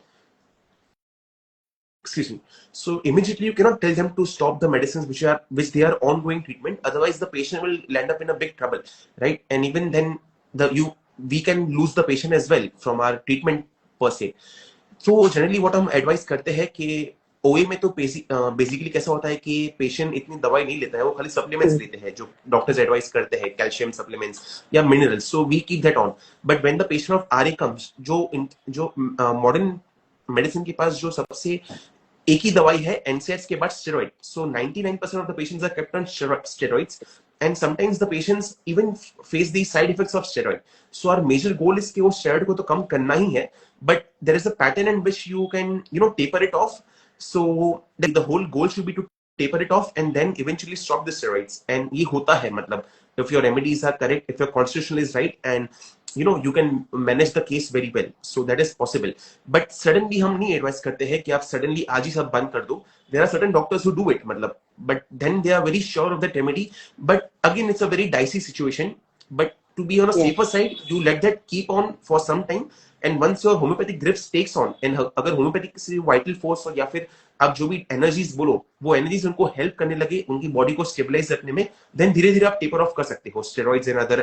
excuse me. So immediately you cannot tell them to stop the medicines which they are ongoing treatment. Otherwise, the patient will land up in a big trouble, right? And even then, we can lose the patient as well from our treatment per se. So generally what हम एडवाइस करते हैं कि ओए में तो बेसिकली कैसा होता है कि पेशेंट इतनी दवाई नहीं लेता है, वो खाली सप्लीमेंट्स लेते हैं जो डॉक्टर्स एडवाइस करते हैं, कैल्शियम सप्लीमेंट्स या minerals. So we keep that on. But when the patient of RA comes, जो मॉडर्न मेडिसिन के पास जो सबसे एक ही दवाई है एनसेड्स के बाद steroid. So 99% of the patients are kept on steroids, and sometimes the patients even face the side effects of steroid. So our major goal is कि वो steroid को तो कम करना ही है, but there is a pattern in which you can taper it off. So the whole goal should be to taper it off and then eventually stop the steroids. And ये होता है, मतलब if your remedies are correct, if your constitution is right, and you can manage the case very well. So that is possible. But suddenly हम नहीं advise करते हैं कि आप suddenly आज ही सब बंद कर दो. There are certain doctors who do it, मतलब, but then they are very sure of that remedy. But again, it's a very dicey situation. But to be on a safer side, you let that keep on for some time. And once your homeopathic grips takes on, and अगर homeopathic से vital force और या फिर आप जो भी energies बोलो, वो energies उनको help करने लगे उनकी body को stabilize रखने में, then धीरे धीरे आप taper off कर सकते हो steroids and other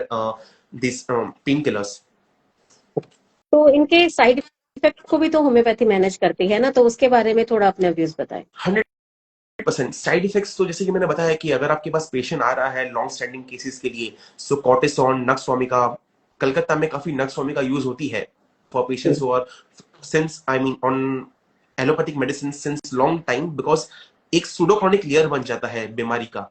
these painkillers. तो इनके साइड इफेक्ट को भी तो होम्योपैथी मैनेज करती है ना, तो उसके बारे में थोड़ा अपने व्यूज बताएं. 100% साइड इफेक्ट्स तो जैसे कि मैंने बताया कि अगर आपके पास पेशेंट आ रहा है लॉन्ग स्टैंडिंग केसेस के लिए, सो कॉर्टिसोन, नक्सवामिका, कलकत्ता में काफी नक्सवामिका यूज होती है for patients who are since on allopathic medicine since long time, because एक सूडोक्रोनिक लेयर बन जाता है बीमारी का,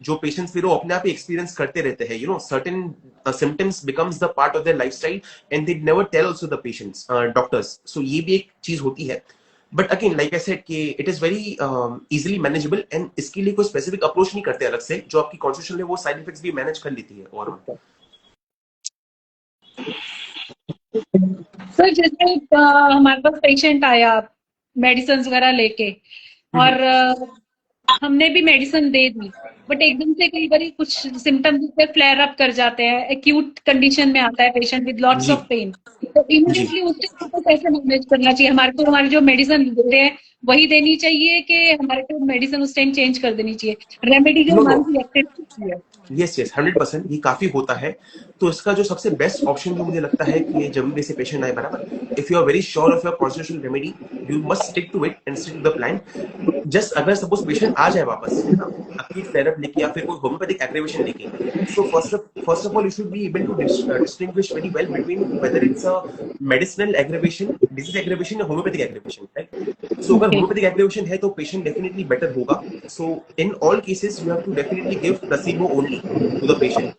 जो पेशेंट्स फिर वो अपने आप ही एक्सपीरियंस करते रहते हैं. Certain symptoms becomes the part of their lifestyle and they never tell also the patients doctors. So ये भी एक चीज होती है. But again like I said कि it is very easily manageable and इसके लिए कोई स्पेसिफिक अप्रोच नहीं करते अलग से. जो आपकी कॉन्स्टिट्यूशन है वो साइड इफेक्ट्स भी मैनेज कर लेती है. और सर जैसे हमारे पास पेशेंट आया मेडिसिन वगैरह लेके और हमने भी मेडिसिन दे दी, बट एकदम से कई बार कुछ सिम्टम्स फ्लेयर अप कर जाते हैं, एक्यूट कंडीशन में आता है patient with lots of pain, तो इमीडिएटली उस टाइम को कैसे मैनेज करना चाहिए? हमारी जो मेडिसिन दे रहे हैं वही देनी चाहिए कि हमारे को मेडिसिन उस टाइम चेंज कर देनी चाहिए? रेमेडी जो हमारी एक्टिव है. यस 100% ये काफी होता है. तो इसका जो सबसे बेस्ट ऑप्शन जो मुझे लगता है कि जब भी से पेशेंट आए, बराबर, if you are very sure of your constitutional remedy, you must stick to it and stick to the plan. Just अगर सपोज पेशेंट आ जाए वापस एक्यूट फ्लेयर अप लेके या फिर कोई होम्योपैथिक एग्रीवेशन लेके, so first of all you should be able to distinguish very well between whether it's a medicinal aggravation, disease aggravation या होम्योपैथिक एग्रीवेशन, राइट? सो अगर होम्योपैथिक एग्रीवेशन है तो पेशेंट डेफिनेटली बेटर होगा. So in all cases you have to definitely give placebo only to the patient,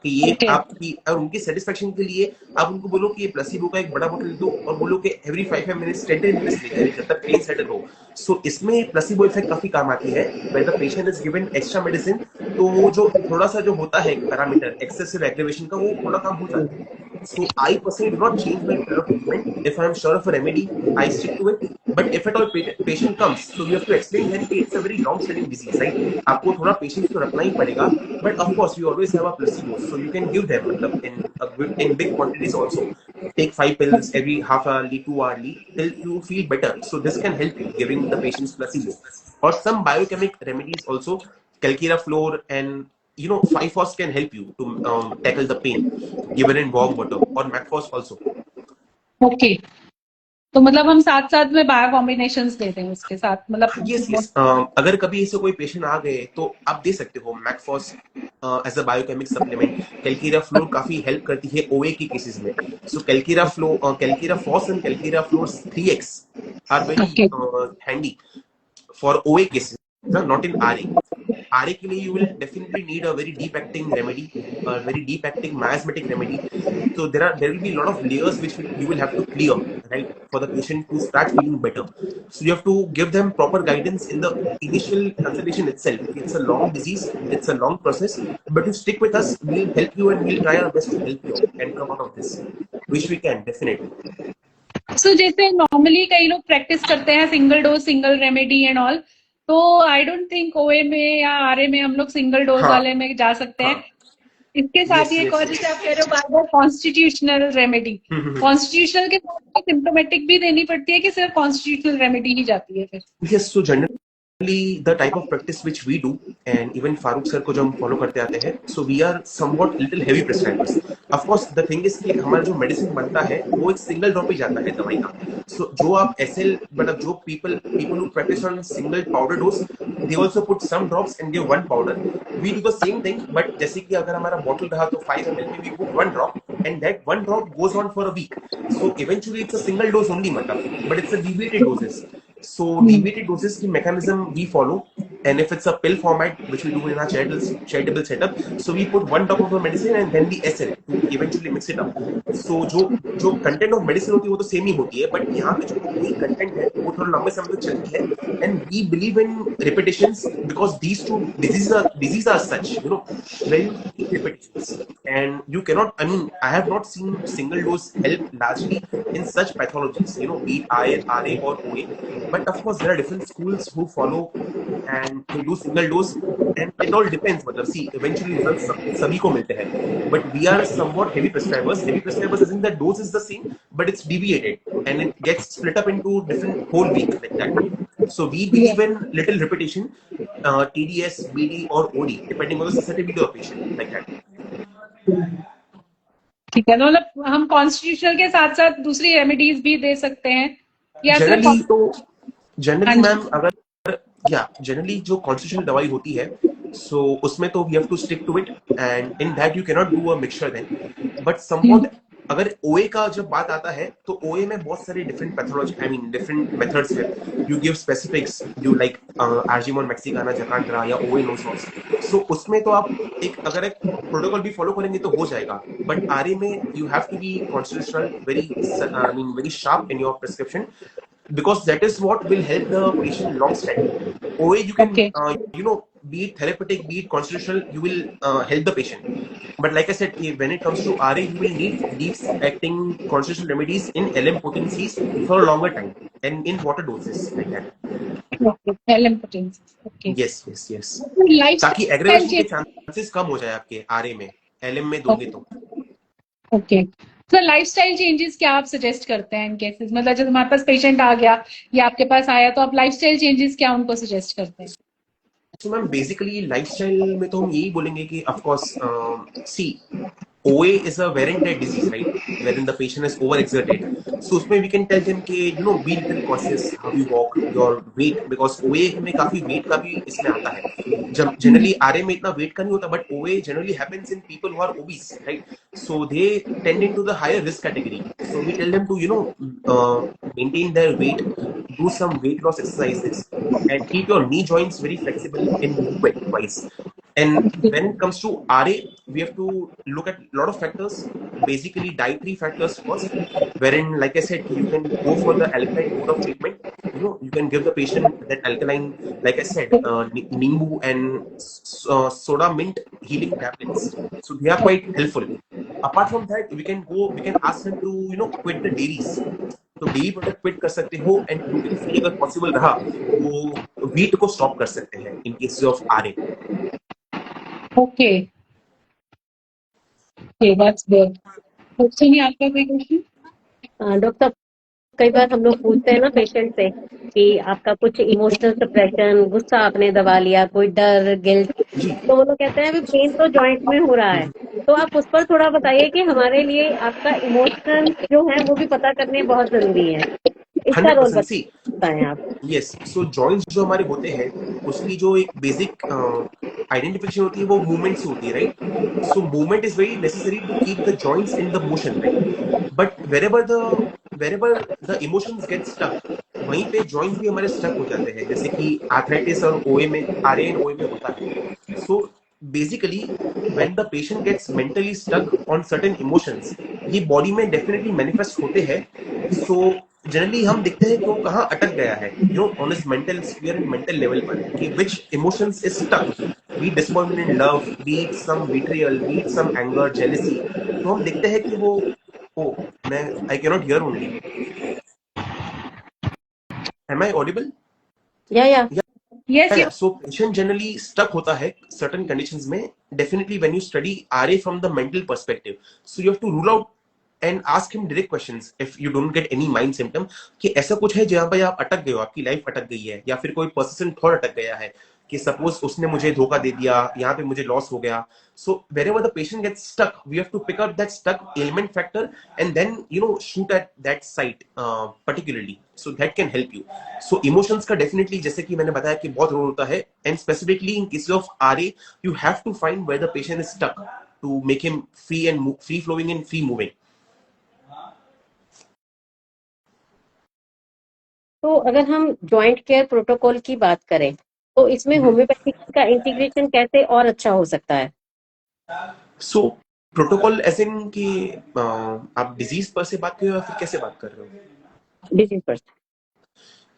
कि ये आपकी और उनकी सेटिस्फेक्शन के लिए आप उनको बोलो कि ये प्लेसिबो का एक बड़ा बोतल दो और बोलो कि एवरी 5 मिनट्स 10 मिनट्स लेते हैं जब तक पेन सेटल हो. सो इसमें प्लेसिबो इफेक्ट काफी काम आती है. When the patient is given extra medicine, तो वो जो थोड़ा सा जो होता है पैरामीटर एक्सेसिव एग्रीवेशन का, वो थोड़ा कम हो जाता है. So I personally do not change my plan of treatment. If I am sure of a remedy, I stick to it. But if at all patient comes, so you have to explain them कि it's a very long-standing disease, right? आपको थोड़ा patience तो रखना ही पड़ेगा. But of course, we always have a placebo, so you can give them मतलब in big quantities also. Take 5 pills every half hourly, 2 hourly till you feel better. So this can help you giving the patients placebo. Or some biochemic remedies also, Calciraflor and 5-FOS can help you to tackle the pain given in warm water, or MACFOS also. Okay. तो मतलब हम साथ साथ में बायो कॉम्बिनेशंस देते हैं उसके साथ, मतलब यस अगर कभी ऐसे कोई पेशेंट आ गए तो आप दे सकते हो mag phos as a biochemic supplement. Calcarea fluor काफी हेल्प करती है ओए की केसेस में. So calcarea phos and calcarea fluor 3x are very handy for OA cases, not in RA. RA के लिए you will definitely need a very deep acting remedy, a very deep acting miasmatic remedy. So there will be a lot of layers which you will have to clear, right, for the patient to start feeling better. So you have to give them proper guidance in the initial consultation itself. It's a long disease, it's a long process, but you stick with us, we'll help you and we'll try our best to help you and come out of this, which we can definitely. So जैसे normally कई लोग practice करते हैं single dose single remedy and all, तो आई डोंट थिंक ओए में या आरए में हम लोग सिंगल डोज वाले में जा सकते हैं. इसके साथ यस ही एक और, यस जैसे आप कह रहे हो बार बार कॉन्स्टिट्यूशनल रेमेडी, कॉन्स्टिट्यूशनल के साथ सिम्टोमेटिक भी देनी पड़ती है कि सिर्फ कॉन्स्टिट्यूशनल रेमेडी ही जाती है फिर? Yes. So generally the type of practice which we do, and even Farooq sir को जो हम फॉलो करते आते हैं, so we are somewhat little heavy prescribers. Of course the thing is कि हमारा जो मेडिसिन बनता है वो एक सिंगल ड्रॉप ही जाता है दवाई का. So जो आप एसएल मतलब जो people who practice on single powder dose, they also put some drops and give one powder. We do the same thing, but जैसे कि अगर हमारा बॉटल रहा तो 5 ml में we put one drop and that one drop goes on for a week. So eventually it's a single dose only मतलब, but it's a deviated doses. So deviated doses की mechanism we follow, and if it's a pill format which we do in our charitable setup, so we put one drop of the medicine and then the SL to eventually mix it up. So जो content of medicine होती है वो तो same ही होती है, but यहाँ पे जो वही content है वो थोड़ा लंबे समय तक चलती है, and we believe in repetitions because these two diseases are such, you know, very repetitions, and you cannot, I mean, I have not seen single dose help largely in such pathologies, you know, be it IL, RA or OA. But of course there are different schools who follow and they do single dose, and it all depends, मतलब see eventually results सभी को मिलते हैं, but we are somewhat heavy prescribers as in the dose is the same but it's deviated and it gets split up into different whole week like that. So we believe in little repetition, TDS, BD or OD depending on the susceptibility of patient like that. ठीक है, तो मतलब हम कॉन्स्टिट्यूशनल के साथ साथ दूसरी रेमेडीज भी दे सकते हैं या सिर्फ? जनरली मैम अगर या जनरली जो कॉन्स्टिट्यूशनल दवाई होती है, सो उसमें तो we have to stick to it, and in that you can not do a mixture then, but somewhat अगर ओए का जब बात आता है तो ओए में बहुत सारे different pathology, I mean different methods है. You give specifics, you like argemone mexicana, jacaranda या ओए नोसॉस. सो उसमें तो आप अगर एक प्रोटोकॉल भी फॉलो करेंगे तो हो जाएगा, बट आरए में you have to be constitutional very, I mean very sharp in your prescription, because that is what will help the patient long standing. OA you can you know, be it therapeutic, be it constitutional, you will help the patient, but like I said, when it comes to RA you will need deep acting constitutional remedies in LM potencies for a longer time and in water doses like that. LM potencies, okay. yes ताकि aggravation के chances कम हो जाए आपके RA में, LM में दोगे तो. ओके, तो लाइफस्टाइल चेंजेस क्या आप सजेस्ट करते हैं इन केसेस, मतलब जब हमारे पास पेशेंट आ गया या आपके पास आया तो आप लाइफस्टाइल चेंजेस क्या उनको सजेस्ट करते हैं? तो मैम बेसिकली लाइफस्टाइल में तो हम यही बोलेंगे कि of course see OA is a variant disease, right? Wherein the patient is overexerted. So उसमें we can tell them कि you know, be little cautious how you walk, your weight, because OA में काफी weight का भी इसमें आता है. जब generally RA में इतना weight का नहीं होता, but OA generally happens in people who are obese, right? So they tend into the higher risk category. So we tell them to, you know, maintain their weight, do some weight loss exercises, and keep your knee joints very flexible in movement wise. And when it comes to RA, we have to look at a lot of factors, basically dietary factors first, wherein, like I said, you can go for the alkaline mode of treatment. You know, you can give the patient that alkaline, like I said, Nimbu and soda mint healing tablets. So they are quite helpful. Apart from that, we can ask them to, you know, quit the dairies. तो डेयरी प्रोडक्ट क्विट कर सकते हो, एंड ग्लूटेन अगर पॉसिबल रहा तो व्हीट को स्टॉप कर सकते हैं in case of RA. Okay, that's good. Question है आपका, कोई क्वेश्चन? डॉक्टर, कई बार हम लोग पूछते हैं ना पेशेंट से कि आपका कुछ इमोशनल सप्रेशन, गुस्सा आपने दबा लिया, कोई डर, गिल्ट, तो वो लोग कहते हैं अभी पेन तो जॉइंट में हो रहा है, तो आप उस पर थोड़ा बताइए कि हमारे लिए आपका इमोशनल जो है वो भी पता करने बहुत जरूरी है, इसका रोल बताएं आप. यस, सो जॉइंट्स जो हमारे होते हैं उसकी जो एक बेसिक आइडेंटिफिकेशन होती है वो मूवमेंट से होती है, right? So movement is very necessary to keep the joints in the motion, right? But wherever the emotions get stuck, वहीं पे जॉइंट्स भी हमारे स्टक हो जाते हैं, जैसे कि आर्थराइटिस और ओए में, आरए एंड ओए में होता है. सो basically when the patient gets mentally stuck on certain emotions, ये बॉडी में डेफिनेटली मैनिफेस्ट होते हैं. सो जनरली हम देखते हैं कि वो कहाँ अटक गया है, you know, on his mental sphere and mental level पर, कि which emotions is stuck, be it disappointment in love, be it some betrayal, be it some anger, jealousy. तो हम देखते हैं कि वो मैं I can not hear only. Am I audible? या Yes, yes. So patient generally stuck होता है सर्टेन कंडीशंस में, definitely when you study RA from the mental perspective, so you have to rule out and ask him direct questions if you don't get any mind symptom, कि ऐसा कुछ है जहां पर आप अटक गए हो, आपकी लाइफ अटक गई है, या फिर कोई पर्सन थॉट अटक गया है कि सपोज उसने मुझे धोखा दे दिया, यहाँ पे मुझे लॉस हो गया. सो wherever the patient gets stuck, we have to pick up that stuck ailment factor and then shoot at that site particularly, so that can help you. So emotions का definitely, जैसे कि मैंने बताया कि बहुत रोल होता है, and specifically in cases of RA you have to find where the patient is stuck to make him free and free flowing and free moving. तो अगर हम जॉइंट केयर प्रोटोकॉल की बात करें तो इसमें होम्योपैथिक का इंटीग्रेशन कैसे और अच्छा हो सकता है? सो प्रोटोकॉल एज इन कि आप डिजीज पर से बात कर रहे हो या फिर कैसे बात कर रहे हो? डिजीज पर.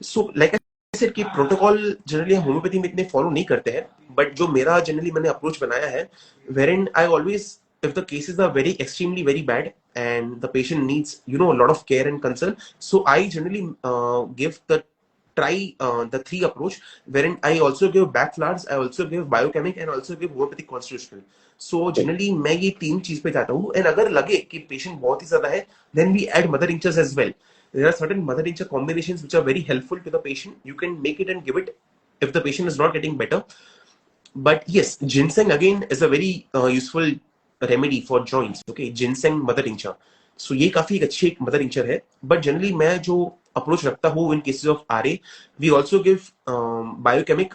सो लाइक आई सेड कि प्रोटोकॉल जनरली हम होम्योपैथी में इतने फॉलो नहीं करते हैं, बट जो मेरा जनरली मैंने अप्रोच बनाया है, wherein I always, if the cases are very extremely very bad and the patient needs a lot of care and concern, so I generally give the three approach, wherein I also give back flowers, I also give biochemic and also give homeopathic constitutional. So generally मैं ये तीन चीज पे जाता हूँ, and अगर लगे कि पेशेंट बहुत ही ज्यादा है, then we add mother tinctures as well. There are certain mother tincture combinations which are very helpful to the patient. You can make it and give it if the patient is not getting better. But yes, ginseng again is a very useful remedy for joints. Okay, ginseng mother tincture. So ये काफी एक अच्छी एक mother tincture है. But generally मैं जो approach रखता हूँ in cases of RA, we also give biochemic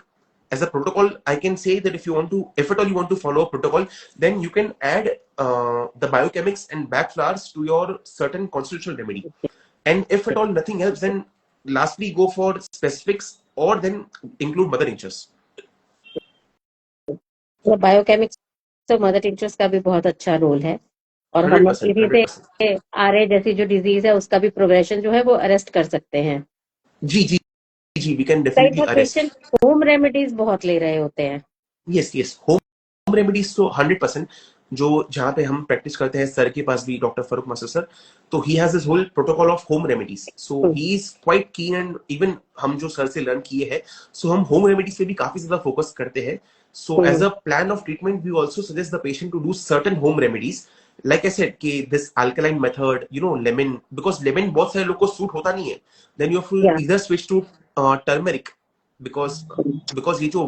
as a protocol. I can say that if at all you want to follow a protocol, then you can add the biochemics and back flowers to your certain constitutional remedy. And if at all nothing helps, then lastly go for specifics or then include mother tinctures. बायोकेमिक्स तो मदर टिंचर्स का भी बहुत अच्छा रोल है, और हम 100%, इसी 100%. से आरए जैसी जो डिजीज है उसका भी प्रोग्रेशन जो है वो अरेस्ट कर सकते हैं. जी जी जी, we can कई definitely बार arrest. पेशेंट होम रेमेडीज बहुत ले रहे होते हैं. Yes, yes. Home remedies तो 100%. जो जहाँ पे हम प्रैक्टिस करते हैं सर के पास भी, डॉक्टर फारूक मास्टर सर, तो he has this whole protocol of home remedies. So he is quite keen, and even हम जो सर से लर्न किए हैं, सो हम होम रेमेडीज पे भी काफी ज्यादा फोकस करते हैं. So as a plan of treatment we also suggest the patient to do certain home remedies, like I said कि this alkaline method, lemon, because lemon बहुत सारे लोग को सूट होता नहीं है, then you have to either switch to turmeric, because ये जो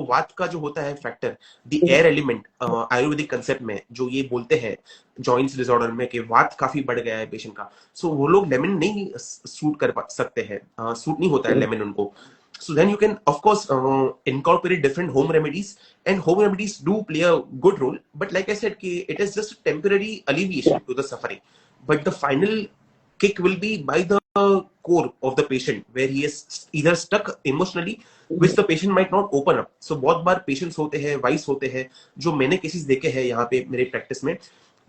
वात का जो होता है factor, the air element, Ayurvedic concept में जो ये बोलते हैं जॉइंट्स डिसऑर्डर में कि वात काफी बढ़ गया है पेशेंट का, सो वो लोग लेमन नहीं सूट कर सकते हैं, सूट नहीं होता है लेमन उनको. So then you can of course incorporate different home remedies, and home remedies do play a good role, but like I said कि it is just a temporary alleviation to the suffering, but the final kick will be by the core of the patient, where he is either stuck emotionally, which the patient might not open up. So बहुत बार patients होते हैं, wives होते हैं, जो मैंने cases देखे हैं यहाँ पे मेरे practice में,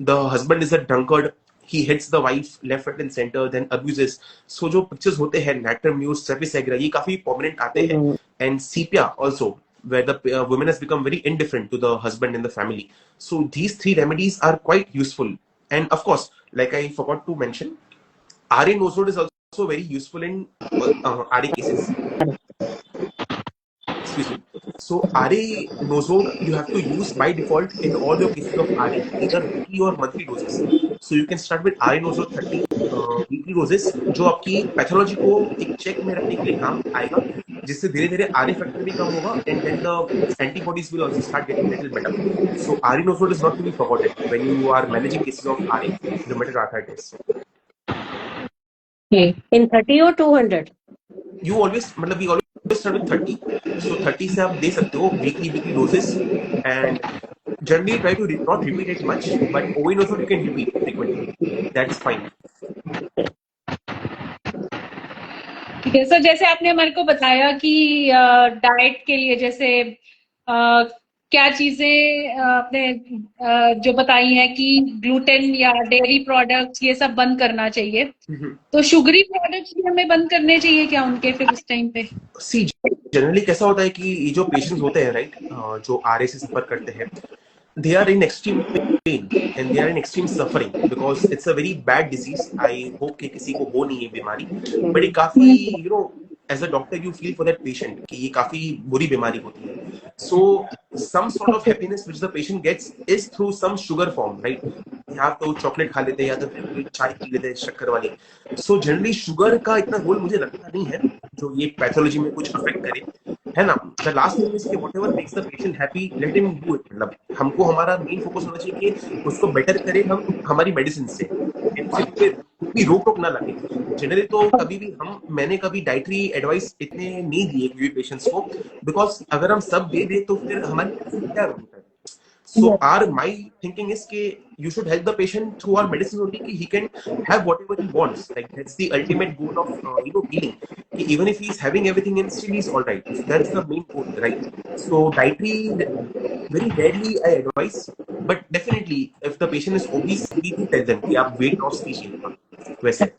the husband is a drunkard, he hits the wife left, right and center, then abuses. So जो pictures होते हैं Natrum Muse, Cephalosporin, ये काफी prominent आते हैं, and sepia also, where the woman has become very indifferent to the husband and the family. So these three remedies are quite useful, and of course, like I forgot to mention, RA nosode is also very useful in RA cases. Excuse me. So RA nosode you have to use by default in all your cases of RA, either weekly or monthly doses. So you can start with RA nosode 30 weekly doses, जो आपकी पैथोलॉजी को एक चेक में रखने के लिए काम आएगा, जिससे धीरे धीरे RA फैक्टर भी कम होगा, and then the antibodies will also start getting little better. So RA nosode is not to be forgotten when you are managing cases of RA rheumatoid arthritis. In 30 or 200? You always, मतलब we always start with 30. So 30 से आप दे सकते हो weekly doses, and generally try to not repeat it much, but OA also you can repeat frequently. That's fine. ठीक है सर, जैसे आपने हमारे को बताया कि डाइट के लिए जैसे क्या चीजें आपने जो बताई हैं कि ग्लूटेन या डेयरी प्रोडक्ट्स ये सब बंद करना चाहिए, तो शुगरी प्रोडक्ट्स भी हमें बंद करने चाहिए क्या उनके फिर उस टाइम पे? सी जनरली कैसा होता है कि ये जो पेशेंट्स होते हैं राइट, जो आरए से सफर करते हैं, they are in extreme pain and they are in extreme suffering because it's a very bad disease. I hope कि किसी को हो नहीं है बीमारी, but ये काफी as a doctor you feel for that patient कि ये काफी बुरी बीमारी होती है. सो some sort of happiness which the patient gets is through some sugar form, right? या तो चॉकलेट खा लेते हैं या तो फिर चाय पी लेते हैं शक्कर वाली. सो जनरली शुगर का इतना रोल मुझे लगता नहीं है जो ये पैथोलॉजी में कुछ अफेक्ट करे, है ना. द लास्ट थिंग इज कि whatever makes the patient happy let him do it. मतलब हमको हमारा मेन फोकस होना चाहिए कि उसको बेटर करे हम हमारी मेडिसिन से, कोई रोक टोक ना लगे. जनरली तो कभी भी मैंने कभी डाइटरी एडवाइस इतने नहीं दिए किसी पेशेंट्स को, बिकॉज अगर हम सब दे दे तो फिर हमारी medicine क्या रोक है. So my thinking is कि you should help the patient through our medicine only कि he can have whatever he wants. Like that's the ultimate goal of healing. कि even if he is having everything and still he is all right. That's the main goal, right? So dietary very rarely I advise, but definitely if the patient is obese, we do tell them कि आप weight loss कीजिए. वैसे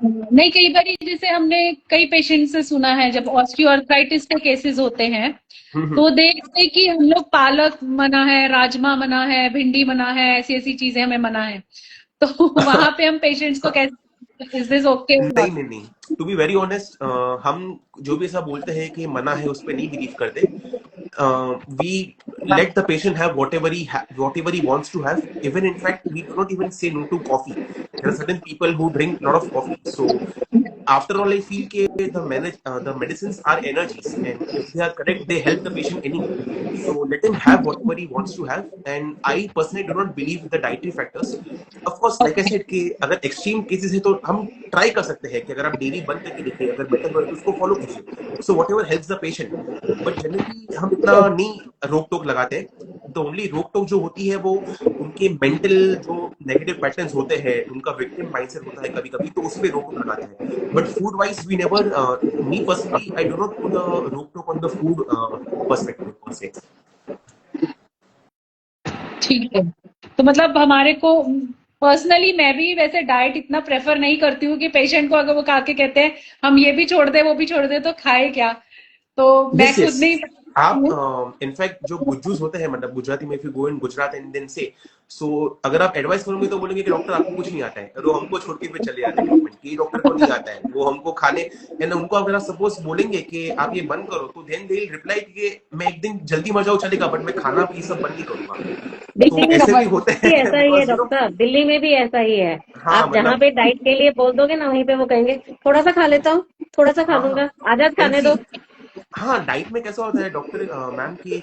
नहीं, कई बार जैसे हमने कई पेशेंट से सुना है जब ऑस्टियोआर्थराइटिस के केसेस होते हैं तो देखते कि हम लोग पालक मना है, राजमा मना है, भिंडी मना है, ऐसी ऐसी चीजें हमें मना है. तो वहां पे हम पेशेंट्स को कैसे, इज दिस ओके? नहीं. टू बी वेरी ऑनेस्ट, हम जो भी ऐसा बोलते हैं कि मना है उस पर नहीं बिलीव करते. We let the patient have whatever he wants to have. Even in fact, we do not even say no to coffee. There are certain people who drink a lot of coffee. So after all, I feel the medicines are energies, and if they are correct, they help the patient anyway. So let him have whatever he wants to have. And I personally do not believe the dietary factors. Of course, like I said, कि अगर एक्सट्रीम केसेस है तो हम ट्राई कर सकते हैं कि अगर आप डेली बंद करके देखिए, अगर बेटर हो तो उसको फॉलो कीजिए. So whatever helps the patient. But generally हम इतना नहीं रोक टोक लगाते. द ओनली रोक टोक जो होती है वो उनके मेंटल जो नेगेटिव पैटर्न्स होते हैं, उनका विक्टिम माइंडसेट होता है कभी कभी, तो उस पर रोक टोक लगाते हैं. But food wise we never, me personally I do not put a रोक टोक ऑन द फूड पर्सपेक्टिव से. ठीक है. तो मतलब हमारे को पर्सनली मैं भी वैसे डाइट इतना प्रेफर नहीं करती हूँ कि पेशेंट को अगर वो खा के कहते हैं हम ये भी छोड़ दे वो भी छोड़ दे तो खाए क्या. तो मैं खुद नहीं. आप इनफैक्ट जो गुज्जूस होते हैं, मतलब गुजराती में, if you go in Gujarat and then say, so अगर आप एडवाइस करोगे तो बोलेंगे कि डॉक्टर आपको कुछ नहीं आता है, और वो हमको छोड़ के फिर चले जाते हैं कि डॉक्टर को नहीं आता है, वो हमको खाने. एंड उनको अगर आप सपोज बोलेंगे कि आप ये बंद करो तो देन दे विल रिप्लाई कि मैं एक दिन जल्दी मर जाऊं चलेगा, बट मैं खाना ये सब बंद नहीं करूंगा. तो ऐसे भी होते हैं. ऐसा ही है डॉक्टर, दिल्ली में भी ऐसा ही है. आप जहाँ पे डाइट के लिए बोल दोगे ना, वहीं पे वो कहेंगे थोड़ा सा खा लेता हूँ, थोड़ा सा खा लूंगा, आजाद खाने दो. हाँ, डाइट में कैसा होता है डॉक्टर मैम की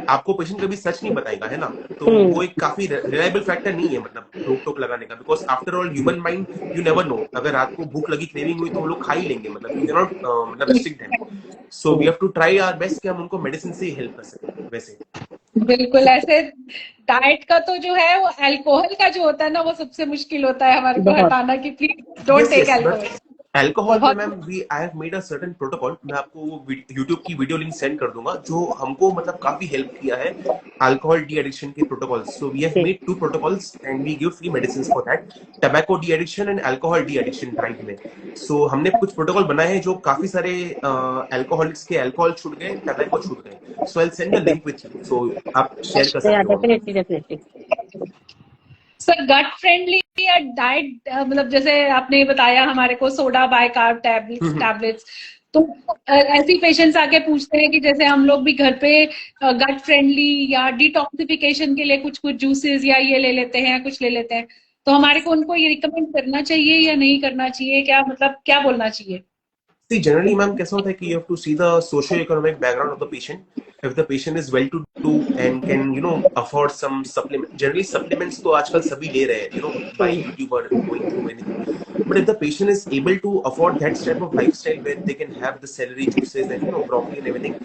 आपको पेशेंट कभी सच नहीं बताएगा, है ना. तो वो एक काफी रिलायबल फैक्टर नहीं है मतलब रोक टोक लगाने का, because after all human mind you never know. अगर रात को भूख लगी, क्रेविंग हुई तो वो लोग खा ही लेंगे, मतलब यू कैन नॉट मतलब restrict them. So we have to try our best कि हम उनको मेडिसिन से हेल्प कर सकें. वैसे बिल्कुल ऐसे डाइट का तो जो है वो अल्कोहल का जो होता है ना वो सबसे मुश्किल होता है हमारे को हटाना कि please don't take alcohol. Alcohol में ma'am I have made a certain protocol. मैं आपको वो यूट्यूब की वीडियो लिंक सेंड कर दूंगा जो हमको मतलब काफी हेल्प किया है अल्कोहल डी एडिक्शन के protocols. So we have made 2 protocols and we give free medicines for that, tobacco deaddiction and alcohol deaddiction drive में. सो हमने कुछ प्रोटोकॉल बनाए हैं जो काफी सारे अल्कोहलिक्स के अल्कोहल छूट गए, टबैको छूट गए. So I will send the link with you, so आप शेयर कर सकते हो. डेफिनेटली. सर गट फ्रेंडली या डाइट, मतलब जैसे आपने बताया हमारे को सोडा बाइकार्ब टैबलेट्स, तो ऐसी पेशेंट्स आके पूछते हैं कि जैसे हम लोग भी घर पे गट फ्रेंडली या डिटॉक्सिफिकेशन के लिए कुछ कुछ जूसेस या ये ले लेते हैं, कुछ ले लेते हैं, तो हमारे को उनको ये रिकमेंड करना चाहिए या नहीं करना चाहिए, क्या मतलब क्या बोलना चाहिए? See, generally, ma'am, कैसा होता है कि you have to see the socio-economic background of the patient. If the patient is well-to-do and can, you know, afford some supplement. Generally, supplements तो आजकल सभी ले रहे हैं, you know, by YouTube or going through anything. But if the patient is able to afford that type of lifestyle where they can have the celery juices and, you know, broccoli and everything,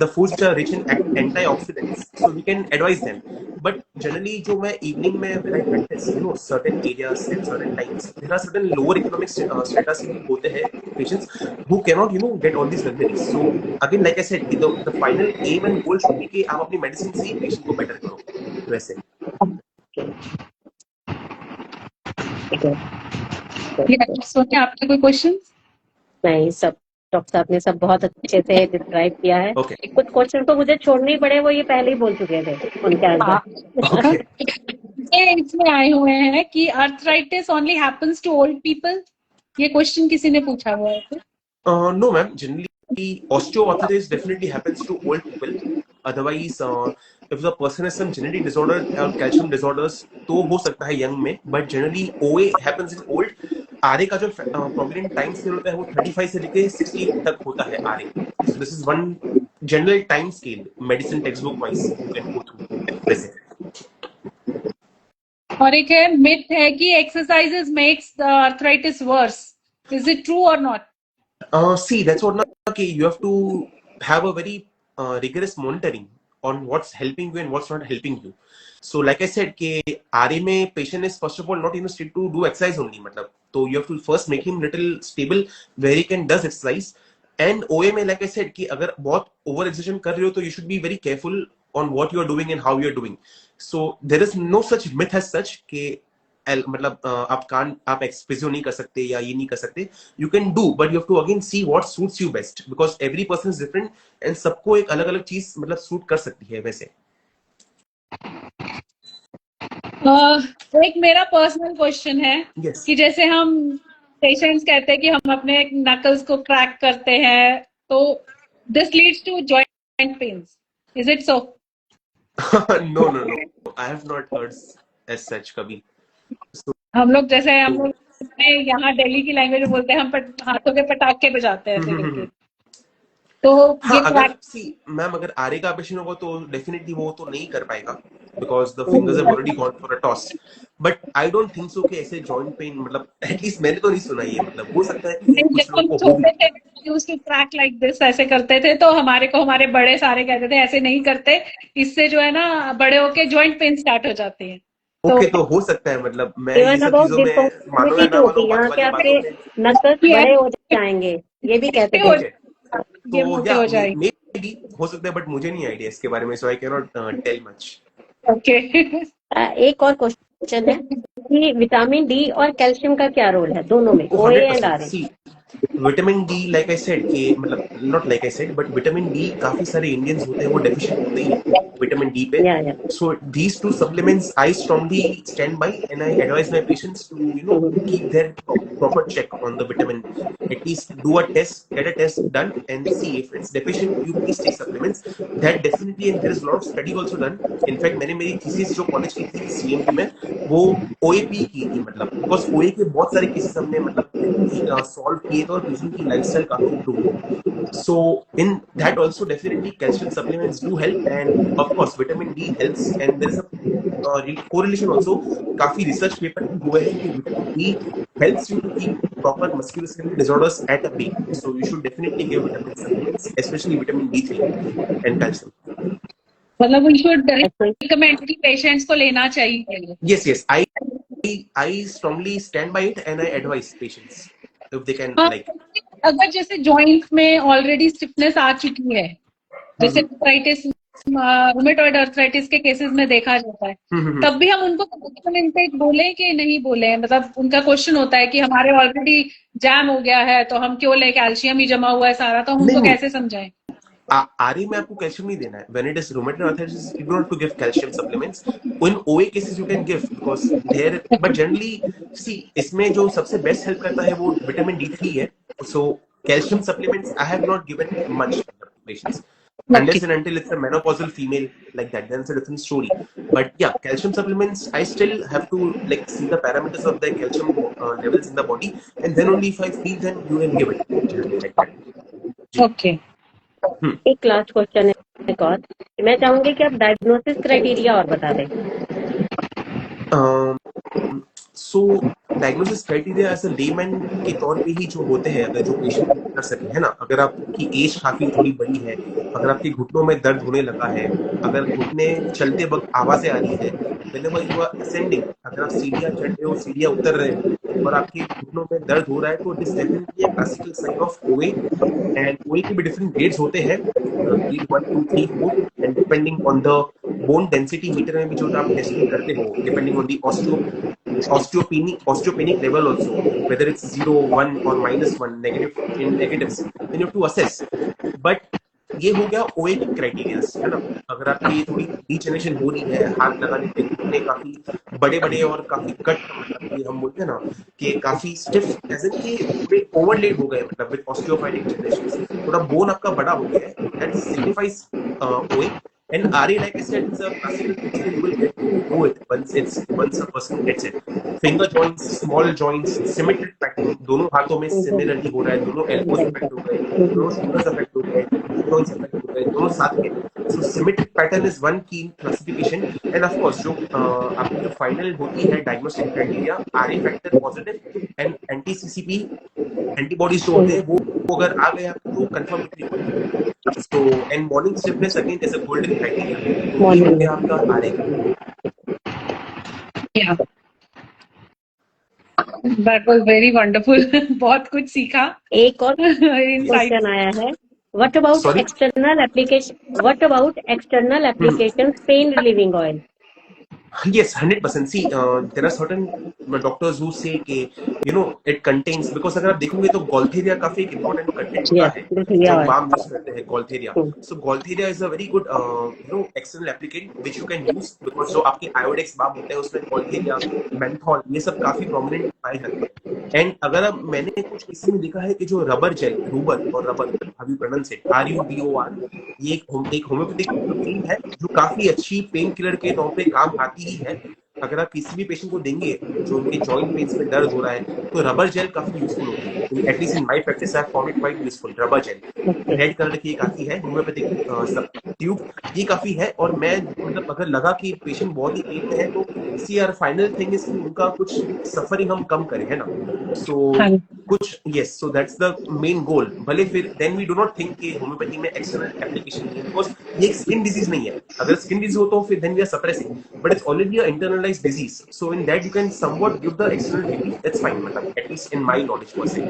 the foods which are rich in antioxidants, so we can advise them. But generally, जो मैं evening में when I practice, you know, certain areas and certain times, there are certain lower economic strata से भी होते हैं patients who cannot, you know, get all these luxuries. So again, like I said, the final aim and goal should be कि आप अपनी मेडिसिन से ही पेशेंट को बेटर करो. वैसे आपके कोई क्वेश्चन? नहीं, सब डॉक्टर साहब ने सब बहुत अच्छे से डिस्क्राइब किया है. कुछ क्वेश्चन तो मुझे छोड़ने ही पड़े, वो ये पहले ही बोल चुके थे उनके आंसर. इसमें आए हुए हैं कि arthritis only happens to old people, ये क्वेश्चन किसी ने पूछा हुआ है. No, ma'am. Generally, osteoarthritis definitely happens to old people. Otherwise, if the person has some genetic disorder or calcium disorders, तो हो सकता है young में. But generally, OA happens in old. RA का जो prominent time scale होता है वो 35 से लेके 60 तक होता है RA. So this is one general time scale medicine textbook wise you can go through. वैसे. और एक है मिथ है कि exercises makes the arthritis worse. Is it true और not? See, that's what now, okay, you have to have a very rigorous monitoring on what's helping you and what's not helping you. So, like I said, कि RA में patient is first of all not in a state to do exercise only, मतलब. So you have to first make him little stable where he can does exercise. And OA में, like I said, कि अगर बहुत over exertion कर रहे हो, तो you should be very careful on what you are doing and how you are doing. So there is no such myth as such कि मतलब आप फिजियो नहीं कर सकते या ये नहीं कर सकते. You can do but you have to again see what suits you best because every person is different and सबको एक अलग अलग चीज मतलब सूट कर सकती है वैसे. एक मेरा पर्सनल क्वेश्चन है yes. कि जैसे हम पेशेंट्स कहते हैं कि हम अपने नकल्स को क्रैक करते हैं तो this leads to joint pains. Is it so? No no no, I have not heard as such कभी. हम लोग जैसे हम लोग यहाँ दिल्ली की लैंग्वेज में बोलते हैं, हम हाथों के पटाखे बजाते हैं ऐसे करके. तो हाँ, अगर मैम अगर आरे का ऑपरेशन होगा तो डेफिनेटली वो तो नहीं कर पाएगा because the fingers have already gone for a toss. But I don't think so कि ऐसे जॉइंट पेन मतलब एटलीस्ट मैंने तो नहीं सुना ये. मतलब हो सकता है कि कुछ लोगों को हो भी. Used to crack like this ऐसे करते थे तो हमारे बड़े सारे कहते थे ऐसे नहीं करते, इससे जो है ना बड़े होके जॉइंट पेन स्टार्ट हो जाते हैं. ओके, तो हो सकता है. मतलब मैं ये सब चीजों में मानो या ना मानो बात वाली बातों में नकल बड़े हो जाएंगे ये भी कहते थे. ये मोटे हो जाएंगे. मे बी हो सकता है बट मुझे नहीं आइडिया इसके बारे में, so I can not tell much. Okay. एक और क्वेश्चन है कि विटामिन डी और कैल्शियम का क्या रोल है दोनों में, OA and RA? Vitamin D like I said कि मतलब not like I said but vitamin D काफी सारे इंडियंस होते हैं वो डेफिशिएंट होते ही हैं विटामिन डी पे. So these two supplements I strongly stand by and I advise my patients to keep their proper check on the vitamin. At least do a test, get a test done and see if it's deficient. You please take supplements. That definitely, and there is a lot of study also done. In fact, मैंने मेरी thesis जो college की थी CMT में वो OAP की थी. मतलब because OA के बहुत सारे cases हमने मतलब solve किए थे और patient की lifestyle काफी improve हुई. So in that also definitely calcium supplements do help and of course vitamin D helps and there is a correlation also. काफी research paper हुए हैं कि vitamin D helps you to keep proper musculoskeletal disorders at a bay. So you should definitely give vitamin supplements, especially vitamin D3 and calcium. मतलब we should recommend कि patients को लेना चाहिए. Yes. I strongly stand by it and I advise patients if they can like. अगर जैसे joint में already stiffness आ चुकी है, जैसे arthritis, रूमेटॉइड आर्थराइटिस के केसेस में देखा जाता है, तब भी हम उनको कैल्शियम इनटेक बोले कि नहीं बोले? मतलब उनका क्वेश्चन होता है कि हमारे ऑलरेडी जैम हो गया है तो हम क्यों ले, कैल्शियम ही जमा हुआ है सारा, तो हम उनको कैसे समझाएं? आरए में आपको कैल्शियम नहीं देना है. When it is rheumatoid arthritis, you don't have to give calcium supplements. In OA cases you can give because there, but generally see इसमें जो सबसे बेस्ट हेल्प करता है वो विटामिन D3 है. So calcium supplements I have not given much to patients. Unless and until it's a menopausal female like that, then it's a different story. But yeah, calcium supplements, I still have to like see the parameters of the calcium levels in the body, and then only if I feel, then you can give it generally like that. Okay. एक लास्ट क्वेश्चन है एक और, मैं चाहूंगी कि आप डायग्नोसिस क्राइटेरिया और बता दें. So diagnosis criteria as a layman के तौर पे ही जो होते हैं, अगर जो पेशेंट कर सके है ना, अगर आपकी एज काफी थोड़ी बड़ी है, अगर आपके घुटनों में दर्द होने लगा है, अगर घुटने चलते वक्त आवाजें आ रही है, whenever you are ascending, अगर आप सीढ़ियां चढ़ रहे हो, सीढ़ियां उतर रहे हो और आपके घुटनों में दर्द हो रहा है, तो it is definitely a classical sign of OA. And OA के भी डिफरेंट ग्रेड्स होते हैं, grade 1 2 3 4, and depending on the bone density meter में भी जो आप टेस्टिंग करते हो, depending on the osteopenic level also, whether it's 0 1 or -1 negative in negatives, then you have to assess. But ये हो गया ओए क्राइटेरियाज, है ना। अगर आपकी थोड़ी डीजेनरेशन हो रही है, हाथ लगाने पे घुटने काफी बड़े बड़े और काफी कट, मतलब कि हम बोलते हैं ना कि काफी स्टिफ, एज इन कि थोड़े ओवरलेड हो गए, मतलब विद ऑस्टियोफाइटिक जनरेशन, थोड़ा बोन आपका बड़ा हो गया है, दैट सिग्निफाइज ओए. And RA, like I said, is a classical case where you will get to know it once a person gets it. Finger joints, small joints, symmetric pattern, दोनों हाथों में सिमिलरली हो रहा है, दोनों एल्बोज अफेक्ट हो गए, दोनों शोल्डर्स अफेक्ट हो गए, नी जॉइंट्स अफेक्ट हो गए, दोनों साथ में. So symmetric pattern is one की क्लासिफिकेशन. एंड ऑफ कोर्स जो आपकी जो फाइनल होती है diagnostic criteria, RA factor positive and anti CCP antibodies जो होते हैं वो अगर आ गए आपको तो कंफर्मेटरी होते हैं. So and morning stiffness again is a golden criteria. तो ये हो गया आपका आरए का. Yeah, that was very wonderful. बहुत कुछ सीखा. एक और Insight. क्वेश्चन आया है, what about Sorry? External application, what about external application pain relieving oil? Yes, 100%. See, there are certain doctors who say कि it contains, because अगर आप देखोगे तो गॉल्थेरिया काफी एक important कंटेंट होता है जो हम बाम यूज करते हैं, गॉल्थेरिया. So गॉल्थेरिया is a very good external applicant which you can use, because जो आपके आयोडेक्स बाम होते हैं उसमें गॉल्थेरिया, मेंथॉल, ये सब काफी प्रोमिनेंट पाए जाते हैं. एंड अगर अब मैंने कुछ किसी में देखा है कि जो रबर जेल, रूबर और rubber, how you pronounce it, RUBOR, ये एक होम्योपैथिक क्रीम है जो काफी अच्छी पेन किलर के तौर पे काम आती ही है. अगर आप किसी भी पेशेंट को देंगे जो उनके जॉइंट पेन्स में दर्द हो रहा है तो रबर जेल काफी यूजफुल होती है. At least in my practice I have found it quite useful. Rubor gel red colour की एक आती है होम्योपैथिक ट्यूब, ये काफी है. और मैं मतलब अगर लगा कि पेशेंट बहुत ही पेन में है तो see our final thing is कि उनका कुछ सफरिंग हम कम करें, है ना. सो कुछ yes, so that's the main goal. भले फिर then we do not think कि होम्योपैथी में एक्सटर्नल एप्लीकेशन नहीं है, बिकॉज ये एक स्किन डिजीज नहीं है. अगर स्किन डिजीज हो तो फिर then we are suppressing, but it's already a internalised disease. So in that you can somewhat give the external relief, that's fine, मतलब एटलीस्ट इन माय नॉलेज पर से.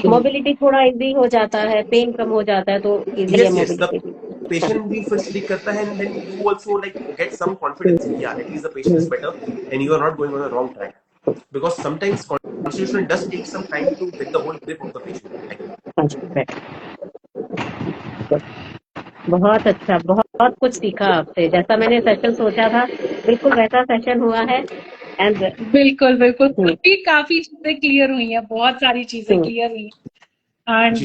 मोबिलिटी थोड़ा इजी हो जाता है, पेन कम हो जाता है तो इजी है Yes, the मोबिलिटी. patient भी फिर sleep करता है, and then you also like get some confidence. Yeah, at least the patient is better, and you are not going on a wrong track. Because sometimes constitution does take some time to get the whole grip of the patient. बहुत अच्छा, बहुत कुछ सीखा आपसे. जैसा मैंने सेशन सोचा था बिल्कुल वैसा सेशन हुआ है. एंड बिल्कुल बिल्कुल काफी चीजें क्लियर हुई हैं, बहुत सारी चीजें क्लियर हुई हैं. And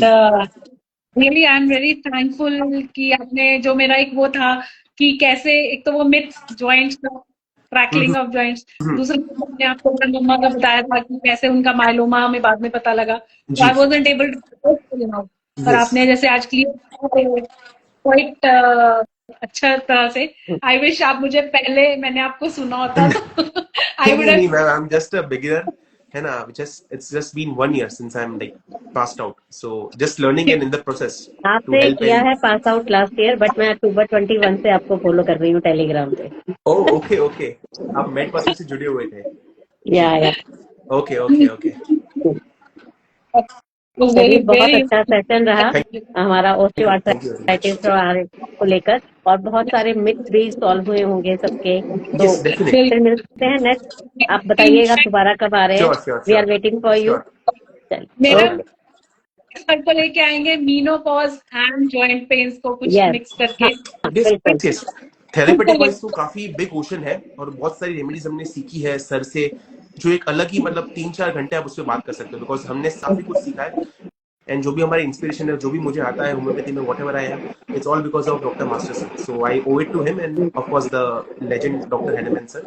really I am very thankful कि आपने जो मेरा एक वो था कि कैसे, एक तो वो मिथ जॉइंट्स का, क्रैकलिंग ऑफ जॉइंट्स, दूसरा आपने आपको मम्मा का बताया था कि कैसे उनका माइलोमा हमें बाद में पता लगा. आई वाजंट एबल टू, पर आपने जैसे आज क्लियर क्वाइट अच्छा तरह से. आई विश आप मुझे पहले मैंने आपको सुना होता तो आई वुड नहीं ma'am, I am just a beginner, है ना. It's just been 1 year since I'm like passed out, so just learning and in the process. आपने किया है pass out last year, but मैं अक्टूबर 21 से आपको फॉलो कर रही हूँ टेलीग्राम पे. ओह ओके, आप मेड पर्सन से जुड़े हुए थे. या ओके. बहुत अच्छा सेशन रहा हमारा ऑस्टियोआर्थराइटिस को लेकर, और बहुत सारे मिथ भी सॉल्व हुए होंगे सबके. तो फिर मिलते हैं नेक्स्ट. आप बताइएगा दोबारा कब आ रहे हैं. We are waiting for you. मेरा सर को लेके आएंगे मीनोपॉज एंड जॉइंट पेन्स को कुछ मिक्स करके. थेरेपेटिक वाइज तो काफी बिग ओशन है, और बहुत सारी रेमेडीज हमने सीखी है सर से, जो एक अलग ही मतलब 3-4 घंटे आप उस पर बात कर सकते हो, बिकॉज हमने काफी कुछ सीखा है. एंड जो भी हमारी इंस्पिरेशन है, जो भी मुझे आता है होम्योपैथी में, what I am, it's all because of doctor Masterson. So I owe it to him and of course the legend Dr. Henneman sir.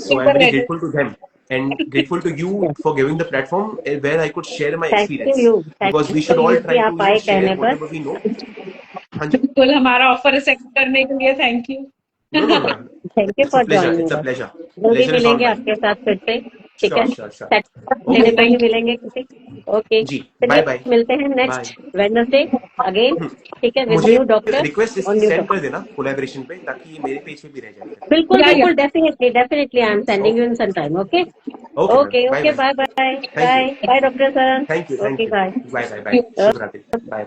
So I'm very grateful to them and grateful to you for giving the platform where I could share my experience, because we should all try to share whatever we know. बिल्कुल, हमारा ऑफर एक्सेप्ट करने के लिए thank you. Thank you for joining. It's a pleasure. जल्दी मिलेंगे आपके साथ फिर से. ठीक है, लेने पर ही मिलेंगे किसी. Okay, bye bye. मिलते हैं नेक्स्ट वेडनेसडे अगेन. ठीक है, with new doctor. Request send कर देना कोलैबोरेशन पे, ताकि मेरे पेज पे भी रह जाए. बिल्कुल definitely I am sending you in some time. Okay, bye doctor sir. Thank you. Okay, bye. शुभ रात्रि. बाय.